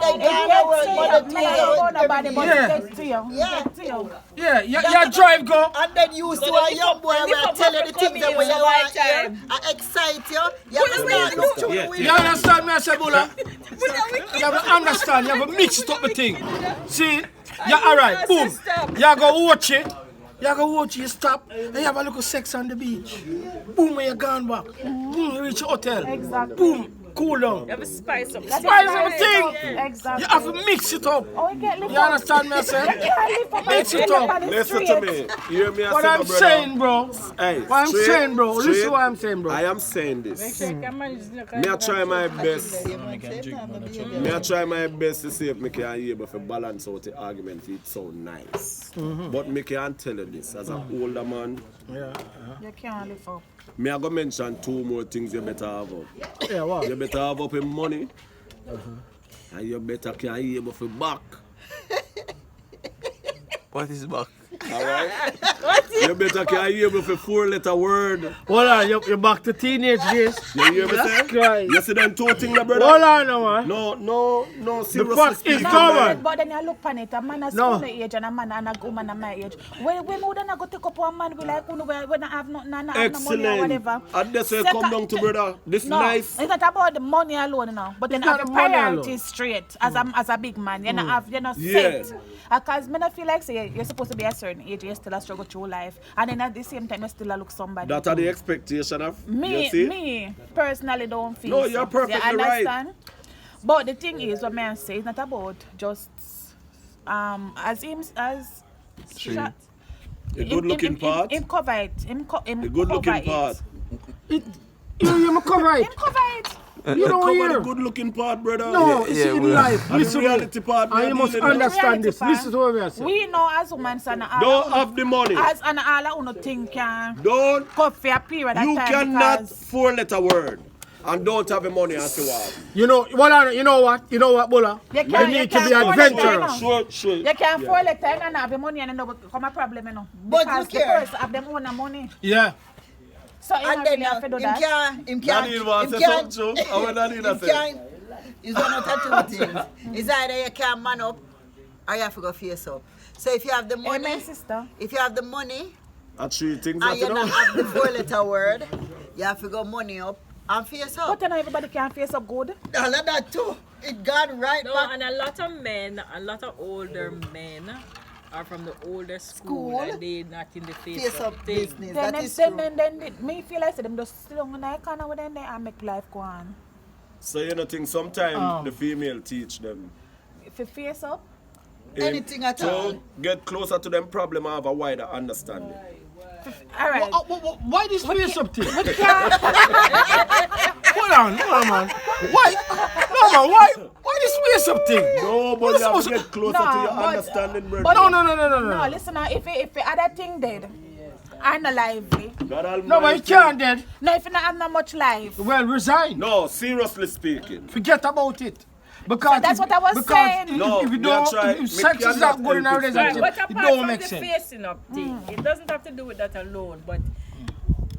Yeah, you drive go. And then you see a young boy will tell you the things that when you want to hear. I excite you. You understand me, I say, Bulla? You have to understand, you have to mix it up the thing. See? Yeah, alright, boom. You go watch it. You go watch it, you stop, and you have a little sex on the beach. Boom, when you gone back. Boom, you reach the hotel. Exactly. Boom, cool down. You have to spice up. Spice up the thing. Exactly. You have to mix it up. Oh, you can't live You understand me, I say? Mix it up. Listen to me. You hear me? What I'm saying, bro. Hey, What I'm saying, bro. Listen what I'm saying, bro. I am saying this. Me I try my best. Me I try my best to see if me can be able to balance out the argument for it so nice. But me can tell you this as an older man. Yeah. You can't live up. Me I go mention two more things you better have up. Yeah, what? You better have up in money. And you better can be able to back. What is back? Alright? You better can be able to 4-letter word. Hold on, you're back to teenage days. You hear me say? You see them two things, brother? Hold on now, man. No, seriously The fact is speaking, common. But then you look on it, a man of school age and a man and a woman of my age. When would I go take up one man, we like, when I have nothing, and have no money or whatever. And that's where come down to, brother. This No, nice. it's not about the money alone now, but then It's have not the the money priorities straight as a big man. You know, have set. Because I feel like say you're supposed to be a certain age, you still a struggle through life, and then at the same time you still a look somebody. That are the expectation of me personally don't feel. No, you're perfectly you understand? right. But the thing is, what I say, it's not about just as shot. A good looking part. Him cover it. A good looking part. You cover it. Him cover it. You don't Cover hear. the good looking part, brother. No, it's in life. And Listen the reality part. and you must understand this. Listen to what we are saying. We know as women, son, Don't have the money. as an all uno think can Don't. go for a period of You time. cannot because 4-letter word and don't have the money afterwards. You know what, Bulla? You You need to be afford it, adventurous. you know. Sure. You can't afford it and have the money and then become a problem, you know. But Because you the care. person have them own money. Yeah. So you And not then really have to do that. Nadine wants to say something too. I want Nadine to say. It's one of two things. It's either you can man up or you have to go face up. So if you have the money, Amen, sister. if you have the money And 3 things and that you you don't know. have the 4-letter word, you have to go money up and face up. But you know everybody can face up good. All of that too. It got right No, back. and a lot of men, a lot of older men are from the older school and they not in the Face up thing. business. Then That is true. then me feel like them just sit down in the corner with them there and make life go on. So you know think sometimes the female teach them. If you face up, Anything at all. To get closer to them problem and have a wider understanding. all right. Why this face up thing? We can't. Hold on, man. Why? No, man, why this face up thing? No, but you have to get closer to your understanding, brother. But No. no, listen now, if other thing dead, I'm not lively. No, but you can't dead. No, if you not have not much life. Well, resign. No, seriously speaking. Forget about it. Because So that's what I was saying. No, if you me don't, try- if me sex is cannot not good in a help it. relationship, But it apart don't from make the sense. facing up thing, it doesn't have to do with that alone, but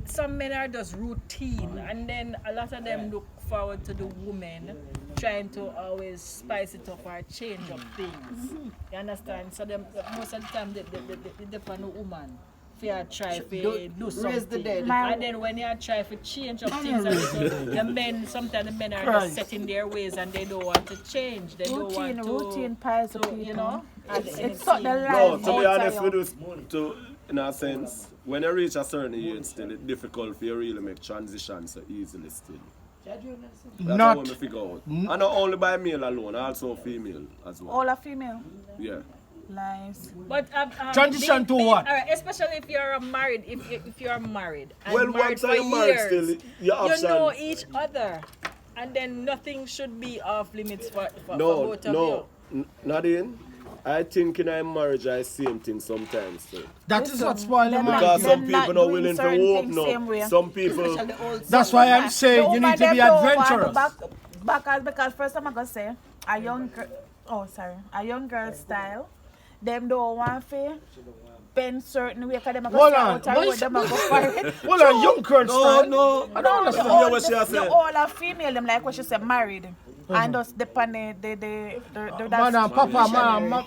some men are just routine, and then a lot of them look forward to the woman trying to always spice it up or change up things. You understand? So them, most of the time they depend on the woman. Fear try to do something. And then when you try to change up things, the men, sometimes the men are just set in their ways and they don't want to change. They don't want to. Routine piles of people. You know? It's not the life. No, to be honest outside with you, in a sense, when you reach a certain age still, it's difficult for you really make transitions so easily still. That's Not- what I figure out. And not only by male alone, also female as well. all are female. Yeah. Nice. But Transition to what? Especially if you're married, if you're married and Well, married once for you're married years, still, your you option. know each other, and then nothing should be off limits for No, both of no, Nadine. I think in a marriage I same thing sometimes too. That is what's spoiling the Because marriage. some Them not people are doing willing to certain open things same way. up. Some people That's why I'm saying you need to be adventurous. Because first I'm gonna say a young girl style. Them don't want to spend certain way because them are Hold going on. to out them are go for it. Well, a young girl style. no. I don't understand. hear what she has The said. all are female, them like what she said, married. And just depend the Mama and Papa,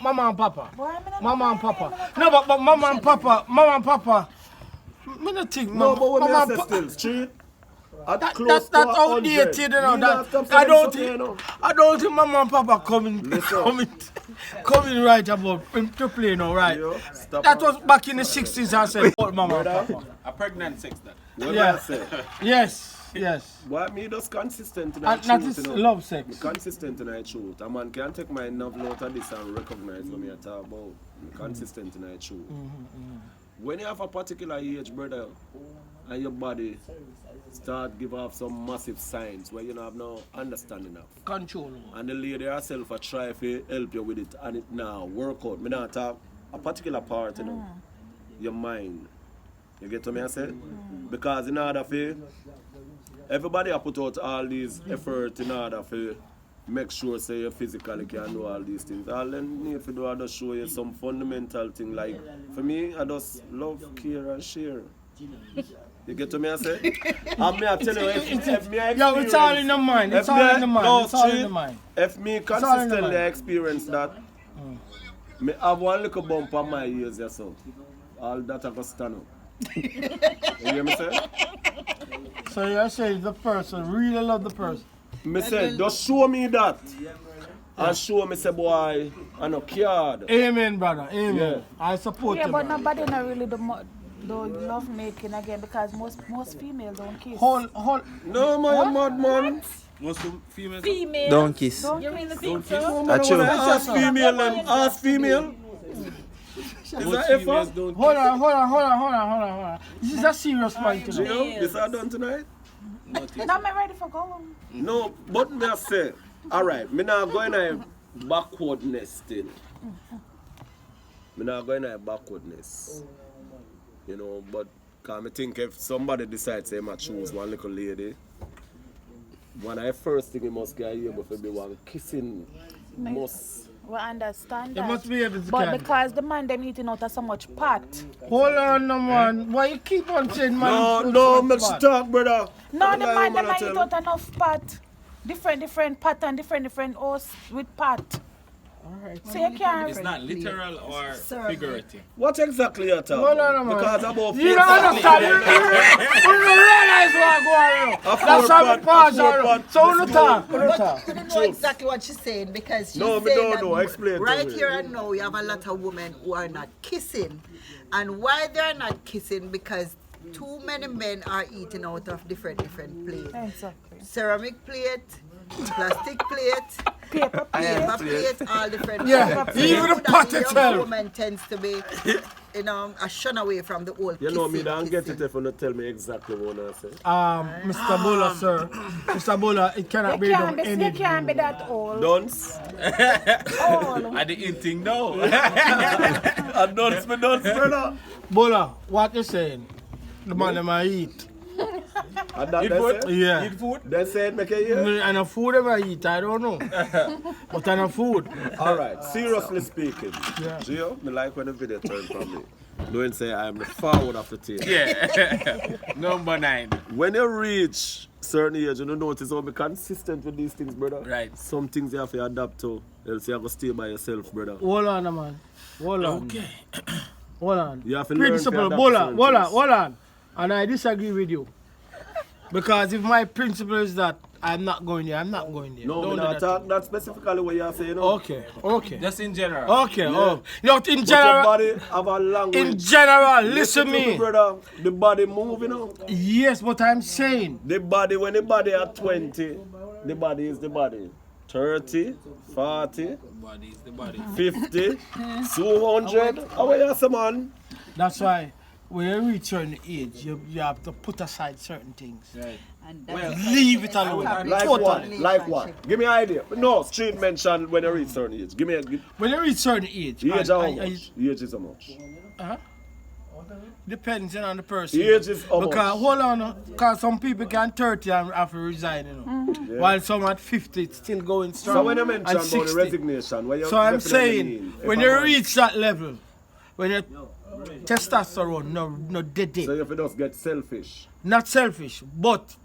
Mama and Papa. Boy, I'm in a- Mama and Papa. No, but Mama and Papa. Me not think, No, but what Mama me and say still, street. At That's close to outdated, 100. you know. Me That not stop I saying don't something, you know. think. I don't think Mama and Papa coming right about to play now, right? Yo, stop That on. was back in the 60s. I said, oh, Mama and Papa. A pregnant sex that. What Yeah. I say? Yes. Why me just consistent in And the that truth, is you know? love sex. Me consistent in the truth. A man can take my novel out of this and recognize what me I talk about. Me consistent in the truth. When you have a particular age, brother, and your body start give off some massive signs where you don't have no understanding of. Control. And the lady herself a try to help you with it and it now work out. Me not talk a particular part, you know, your mind. You get what me I say? Because in order for everybody I put out all these effort in order for make sure say you physically can do all these things. All them need to do is just show you some fundamental thing like for me I just love, care and share. You get what me I say? And me I tell you if me experience, Yo, it's all in the mind. It's if all me- in the mind. no, It's all in see, the mind. If me all in the consistently mind. experience that, me have one little bump on my ears or so. All that I go stand up. You hear me say? So you're saying the person, really love the person. Me say, just show me that. And show me say, boy, I no cared. Amen, brother. Amen. Yeah. I support Yeah, you, but brother. nobody not really do love making again because most females don't kiss. Hold. No, man, mad man. Most females. female. Don't kiss. You really think so? No, man, That's true. ask female and ask female. Is Most that females effort? don't. Hold on. This is a serious point You today. know, this are done tonight? Now I'm ready for going. No, but me I say, alright, me not going to backwardness still. Me not going to backwardness. You know, but can me think if somebody decides say I choose one little lady, one of the first thing you must get able to be one kissing must. We understand You that. must be able to But carry. because the man them eating out of so much pot. Hold on, no man. Why you keep on saying man? No, make she talk, brother. No, the What man I them wanna eat tell? out enough pot. Different pot and different hosts with pot. So you can't. It's not literal or figurative. What exactly you talking Hold on, about? man. Because about You don't understand. You don't realize what's going on. That's how we pause on. So we don't talk. You don't know exactly what she's saying because she's No, me saying don't that know. Explain to right me. here and now you have a lot of women who are not kissing. And why they're not kissing? Because too many men are eating out of different plates. Exactly. Ceramic plate, plastic plate, Paper paper plate, all different. Yeah, plate. even the So pot that itself. young woman tends to be, a shun away from the old You know me, don't get kissing. it if you don't tell me exactly what I say. Mr. Bulla, sir. Mr. Bulla, it cannot be done You any. can't be that old. Dunce? Old. I didn't think no. A dunce, me dunce, brother. Bola, what you saying? The man them I eat. And that Eat they food? say? Yeah. Eat food? They said make a year? And the food them I eat, I don't know. But I know food. Alright, seriously speaking. Yeah. Gio, me like when the video turned from me. Don't say I am the forward of the team. Yeah. Number 9. When you reach certain age, you don't notice how be consistent with these things, brother. Right. Some things you have to adapt to, else you have to stay by yourself, brother. Hold on, man. Hold on. Okay. Hold on. You have to learn to Principle, adapt hold to on, certain hold on, things. hold on. And I disagree with you. Because if my principle is that I'm not going there, I'm not going there. No, Don't me do not that. talk that specifically what you are saying. No. Okay, okay. Just in general. Okay, oh. Not in But your general. body have a language. In general, listen to me. brother. The body move, you know. Yes, but I'm saying. The body, when the body at 20, the body is the body. 30, 40, Body is the body. 50, 200. How you say, man? That's why when you reach certain age, you have to put aside certain things. Right. And Well, Leave it alone. Like Totally. what? Like what? Give me an idea. No, street mention when you reach certain age. Give me a When you reach certain age, age how I- much? Age is how much? depends on the person. Age is how Because much? hold on, because some people can 30 and have to resign, you know. Yeah. While some at 50 it's still going strong. So when you mention and about the 60. resignation, what you So I'm definitely saying, mean, if when a you man- reach that level, when your testosterone no dead, So if you just get selfish. not selfish, but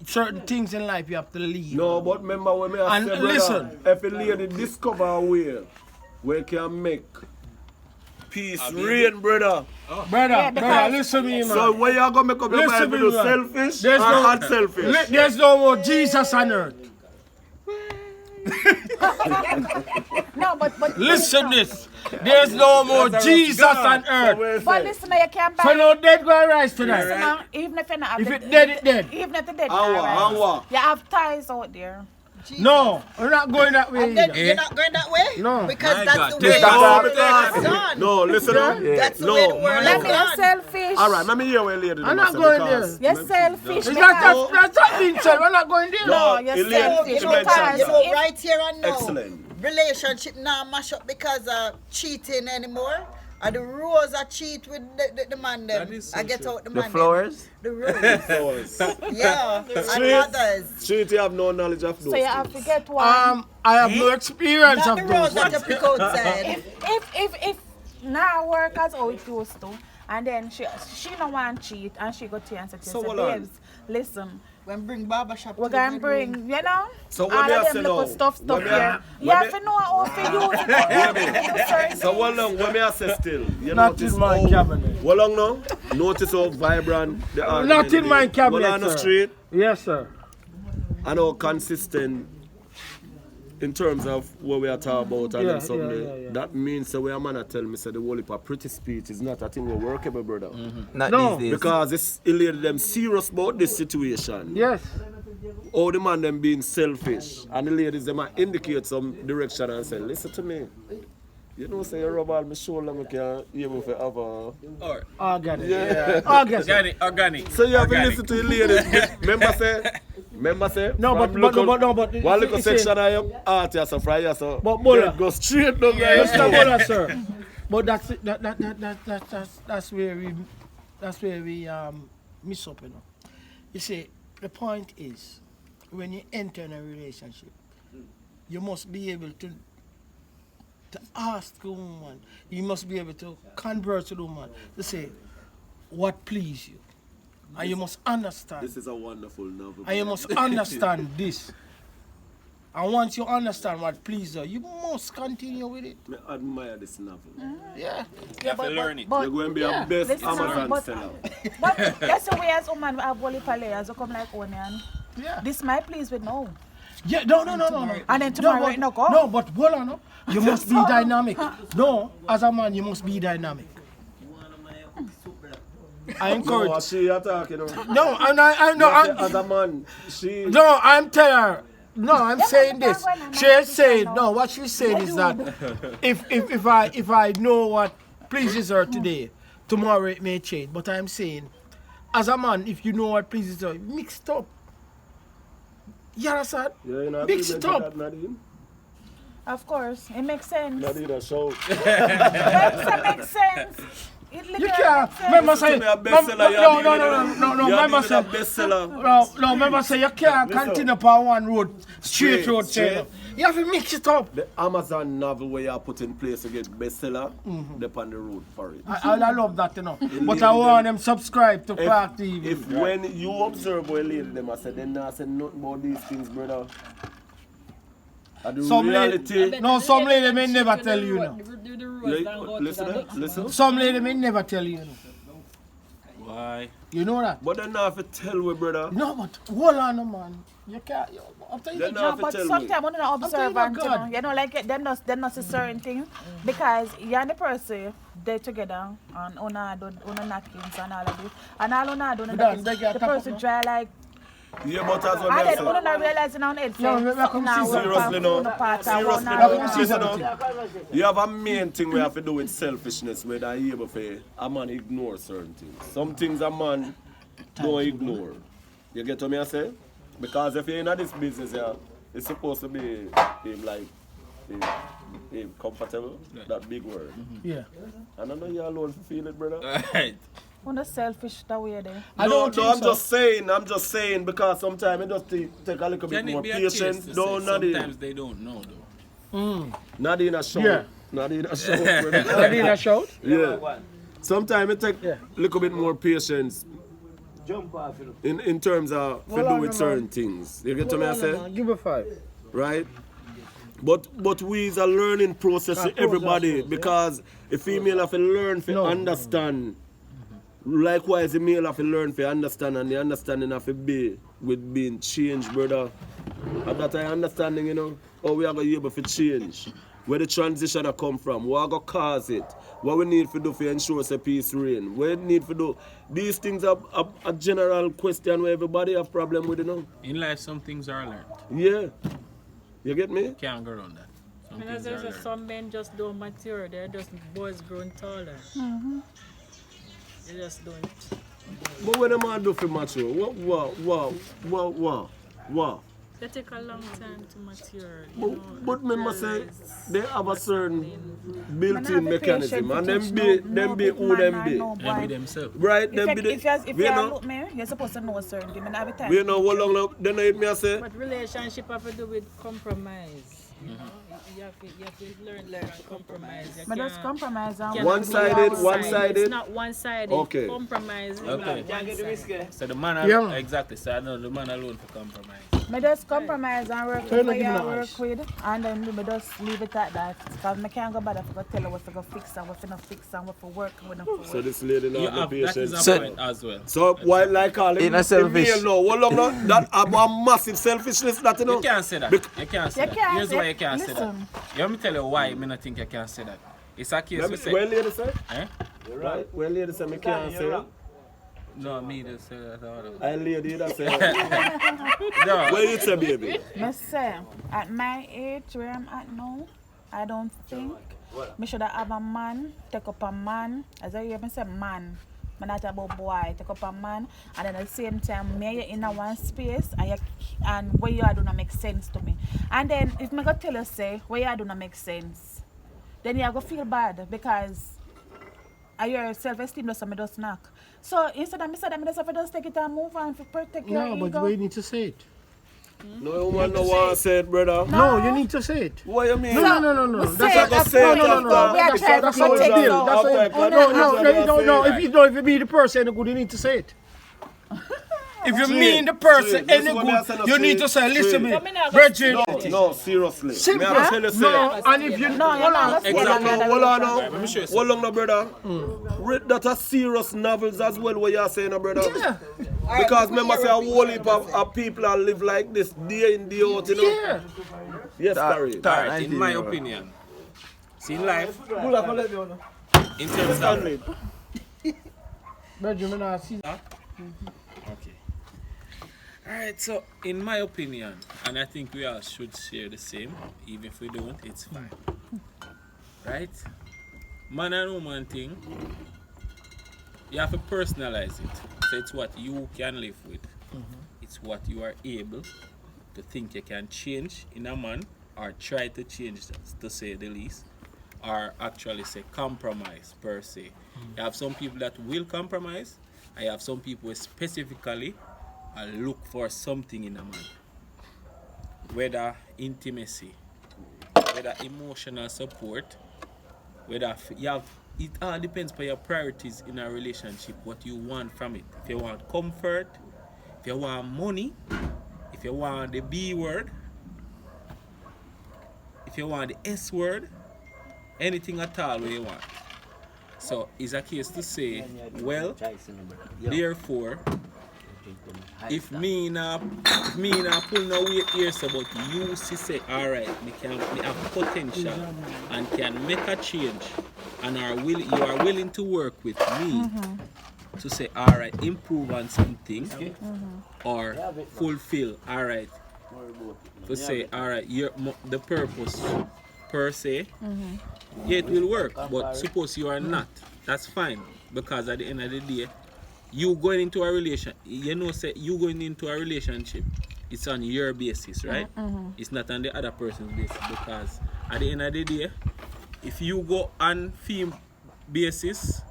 certain things in life you have to leave. No, but remember when me I And say, brother, listen. if a lady discover a way where can make peace reign, brother. Brother, listen to me, man. So where you gonna make up your Listen mind to to me, do man. selfish There's or no- unselfish? There's no more Jesus on earth. No, but Listen this. There's no more Jesus on earth. But listen, you can't buy. So no dead going rise Listen, tonight. now, even if you're not. If it dead, it dead. Even if the dead. How what? alright. How what? You have ties out there. No, we're not going that way. And then either. you're not going that way? No. Because My that's God. the way No, the world because is gone. no, listen up. That's the No. way the world Let is me gone. selfish. All right, let me hear what lady. I'm not going because- You're selfish. It's because- that's not being said. We're not going there. No, you're it led- selfish. it mentioned Because You know, if- right here and now, Excellent. relationship now mash up because of cheating anymore. And the rose are cheat with the man them. That is so I get true. out the The man flowers? them. The rose. Yeah. And Street. others. Street, you have no knowledge of those So you have to things. get one. I have no experience Not of the rose those. that you pick outside. if now work as how it used to, and then she don't want cheat, and she go to you and say, So so hold on. babes, listen, When bring barber shop we're to the gonna bedroom. bring, you know, So what all me I of say them little now? stuff What me I- here. You what have me- to know how to use it. So what long, what me I say still? You Not notice in my how- cabinet. What long now? Notice how vibrant the Not argument in my is. cabinet, Well on the sir. street Yes, sir. and how consistent in terms of what we are talking about and Yeah, then something. yeah. That means so where man a tell me say the whole heap of pretty speech is not a thing we workable, brother. Not No. these days. Because it's a lady them serious about this situation. Yes. All the man them being selfish and the ladies them a indicate some direction and say, listen to me. You know say you rub all my shoulder me can able to have a Or Organic. yeah. Organic. organic. So you have to Organic. listen to the ladies. Remember say No, from but local- no, but one little you see- section of your art you so fry you so But Bola- then go straight down Mr. Bola, sir. But that's where we miss up, you know. You see, the point is, when you enter in a relationship, you must be able to ask the woman. You must be able to converse with the woman to say what please you, and you must understand. This is a wonderful novel. And you must understand this. And once you understand what please you, you must continue with it. I admire this novel. Yeah. You have to learn it. You're going to be a best Listen, Amazon but- seller. But that's the way as woman have whole heap of layers, you come like onion. Yeah. This my please with no. Yeah, no. And then tomorrow but, it no go. No, but hold on, no. You must be dynamic. No, as a man, you must be dynamic. I No, encourage. she attack, you know. No, I know. As a man, she No, I'm telling her. No, I'm saying this. but I'm She's saying no. What she's saying is that if I know what pleases her today, tomorrow it may change. But I'm saying, as a man, if you know what pleases her, mix it up. You understand? yeah, you know, Mix it agreement up. with that, Nadine. Of course, it makes sense. Nadine a shout. Makes sense. You can't. Remember say, no. Remember say, no. Remember say you can't continue upon one road, straight road. Say, you have to mix it up. The Amazon novel where you put in place to get bestseller, they're on the road for it. I love that, you know. But I want them subscribe to Clarke TV. If when you observe what lady them, I said, then I said nothing about these things, brother. Some lady may never tell you, no. Listen. Some lady may never tell you, no. Why? You know that? But then I have to tell me, brother. No, but hold on, man. You can't. But sometimes when you're observant, you know, like them not a certain thing because you and the person they together and una napkins and all of this, and all una do the person try like. Yeah, but as well, I didn't want to realize it on it. Seriously, no. You have a main thing we have to do with selfishness, where they're able for a man ignore certain things. Some things a man don't ignore. You get what I say? Because if you're in this business, yeah, it's supposed to be comfortable. That big word. Yeah. And I know you're alone to feel it, brother. Right. When the selfish that way there. I'm just saying because sometimes it just take a little bit more patience. Sometimes they don't know though. Not in a show. Yeah. Not in a show. Not in a show? Yeah. Sometimes it take a little bit more patience. In terms of to do with certain things. You get what I say? Give a 5. Right? But we is a learning process for everybody because a female have to learn to understand. Likewise, the male have to learn to understand, and the understanding have to be with being changed, brother. And that I understanding, you know, how we are going to be able to change. Where the transition have come from, what are going to cause it, what we need to do to ensure the peace reign, what we need to do. These things are a general question where everybody have problem with, you know. In life, some things are learned. Yeah. You get me? Can't go around that. Some men just don't mature, they're just boys growing taller. They just don't. But what am I do for mature? What? They take a long time to mature. But remember say they have a certain built-in mechanism and them be who them be. Them be themselves. Right? Them be if you look me, you're supposed to know a certain thing. Every time. You know how long now, then I hit me I say? But relationship have to do with compromise. You have to learn and compromise. But that's compromise. One-sided. It's not one-sided. Okay. Compromise. Okay. So the man exactly. So I know the man alone for compromise. Me just compromise and work with what you work with, and then me just leave it at that. Because I can't go back to tell her what to go fix and what to not fix and what to work with. So this lady not the patient. That is a point as well. So why like all in a selfish. No, how long now? That about massive selfishness that you know. You can't say that. You can't say that. Here's why you can't say that. Let me tell you why I not think I can't say that. It's a case we say. When lady say? Eh? Right. When lady say me can't say that. No, me to say that. I lady that say no. What you say, baby? Me say, at my age where I'm at now, I don't think me should have a man, take up a man. As I hear me say man. I'm not about boy, take up a man, and then at the same time, me in a one space, and what you are doing make sense to me. And then if me go tell you say what you are doing make sense, then you go feel bad because your self-esteem does knock. So instead of me say that, I just take it and move on to protect your ego. No, but we need to say it. No woman no want to say it, brother. No, you need to say it. What you mean? No. That's what I say. No. We are trying to protect you. No. If you be the person any good, you need to say it. If you mean the person any good, you need to say, listen to me, Bridget. No, seriously. Simple. No, and if you you're not. Exactly. Hold on now. Hold on now, brother. Read that as serious novels as well, what you're saying, brother. Yeah. Because remember, say a whole heap of people that live like this day in, day out, you know? Yeah. Yes, Barry. Alright, in my opinion, see in life, in terms of... Benjamin, I see. Okay. Alright, so in my opinion, and I think we all should share the same, even if we don't, it's fine. Right? Man and woman thing, you have to personalize it. So it's what you can live with. It's what you are able to think you can change in a man or try to change, to say the least. or actually say compromise per se. You have some people that will compromise, and you have some people who specifically look for something in a man. Whether intimacy, whether emotional support, whether you have, it all depends on your priorities in a relationship, what you want from it. If you want comfort, if you want money, if you want the B word, if you want the S word, anything at all what you want. So it's a case to say, well, therefore, if me not pull no weight here, so but you see say, alright, me have potential and can make a change, and you are willing to work with me to say, alright, improve on something or fulfill, alright, to say, alright, the purpose per se, yeah, it will work, but suppose you are not, that's fine, because at the end of the day, you going into a relationship, you going into a relationship, it's on your basis, right? It's not on the other person's basis, because at the end of the day, if you go on theme basis,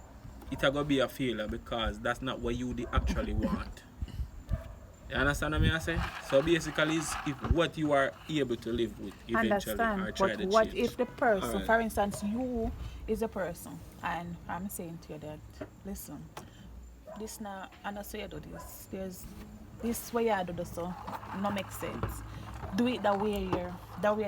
it's going to be a failure, because that's not what you actually want. You understand what I say? So basically, it's what you are able to live with eventually. Understand, or try but to what change. if the person, Alright. for instance, you is a person, and I'm saying to you that, listen, this now, I know so you do this. There's this way you do this, so no make sense. Do it the way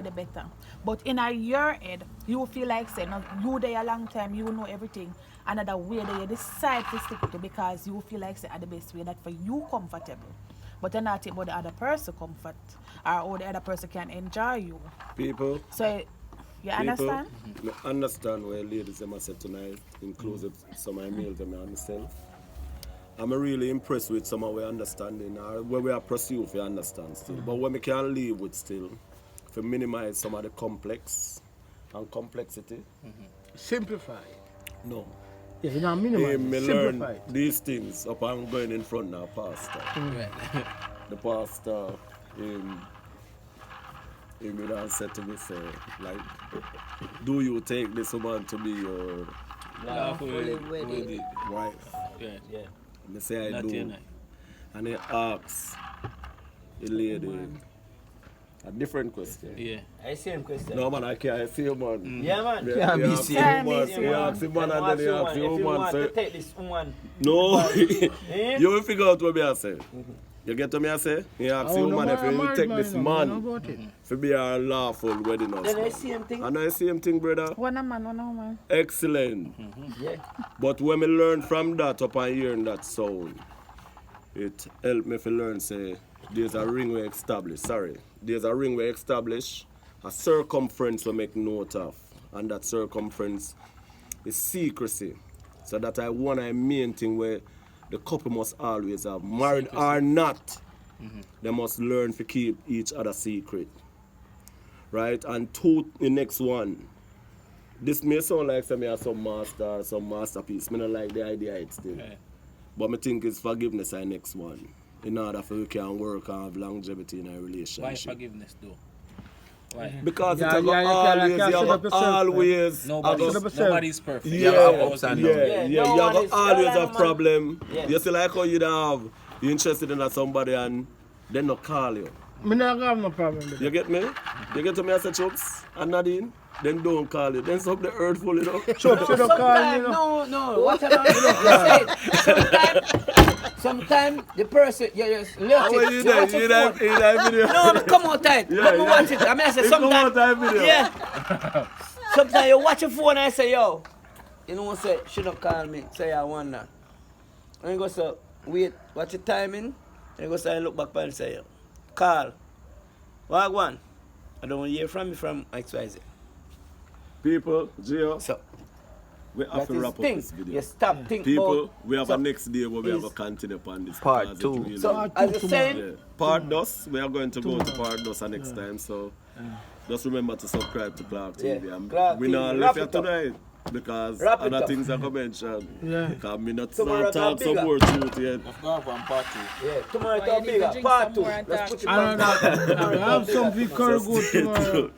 the better. But in your head, you feel like say, no, you there a long time, you know everything. Another way that you decide to stick to because you feel like say are the best way that for you comfortable. But you're not about the other person comfort or how the other person can enjoy you. People. So you understand? I understand what ladies them said tonight, including some of my males and myself. I'm really impressed with some of our understanding, where we are pursuing for understand still. But when we can live with still, to minimize some of the complex and complexity. Simplify. No. If you don't minimize, me simplify. learn these things upon going in front of pastor. The pastor, he would said to me, say, like, do you take this woman to be your wife? Yeah. I say I Not do. yet. And he asks the lady a different question. Yeah. I same question. No man, I can't see you man. Yeah man. He Can't be asks seen. the woman, he asks the man and then he asks the If you woman. want Say, to take this woman. no, you will figure out what me I say. You get what me I say? He asks the woman if you take this man to be a lawful wedding husband. Then I same thing. I know the same thing, brother. One a man, one a woman. Excellent. Yeah. But when me learn from that upon hearing that sound, it helped me to learn say there's a ring we establish. There's a ring we establish, a circumference we make note of, and that circumference is secrecy. So that I want a main thing where the couple must always have, married secrecy. Or not, they must learn to keep each other secret. Right? And two, the next one. This may sound like some master, some masterpiece. I don't like the idea it's still. Okay. But I think it's forgiveness the next one. In order for we can work and have longevity in a relationship. Why forgiveness though? Why? Because it's always nobody's perfect. Yeah, you have always a problem. You see like how you'd have you're interested in somebody and they not call you. I don't have no problem with you get me? You get to me as a Chubbs and Nadine? Then don't call you. Then something hurtful, you know. Chubbs, you don't call you know. No. What about sometimes the person you just look it. No, come on tight. Let me watch it. I mean I say sometimes. Yeah. Sometimes you watch your phone and I say, yo, you know what say, should not call me. Say I want that. And you go so wait, watch your timing. And you go say look back and say, call. What one? I don't want to hear from you from XYZ. People, Gio, so, we have to wrap up this video. You stop think people, about, we have a next day where we have a continue upon this. Part 2. Really so, as you saying, part dos, we are going to go to part dos next time. So, just remember to subscribe to Clarke TV. We not left here tonight because other things are mentioned. Because we not start talk some more truth yet. Let's go from part 2. Yeah, tomorrow it's bigger. Part 2. Let's put it I have some very good tomorrow.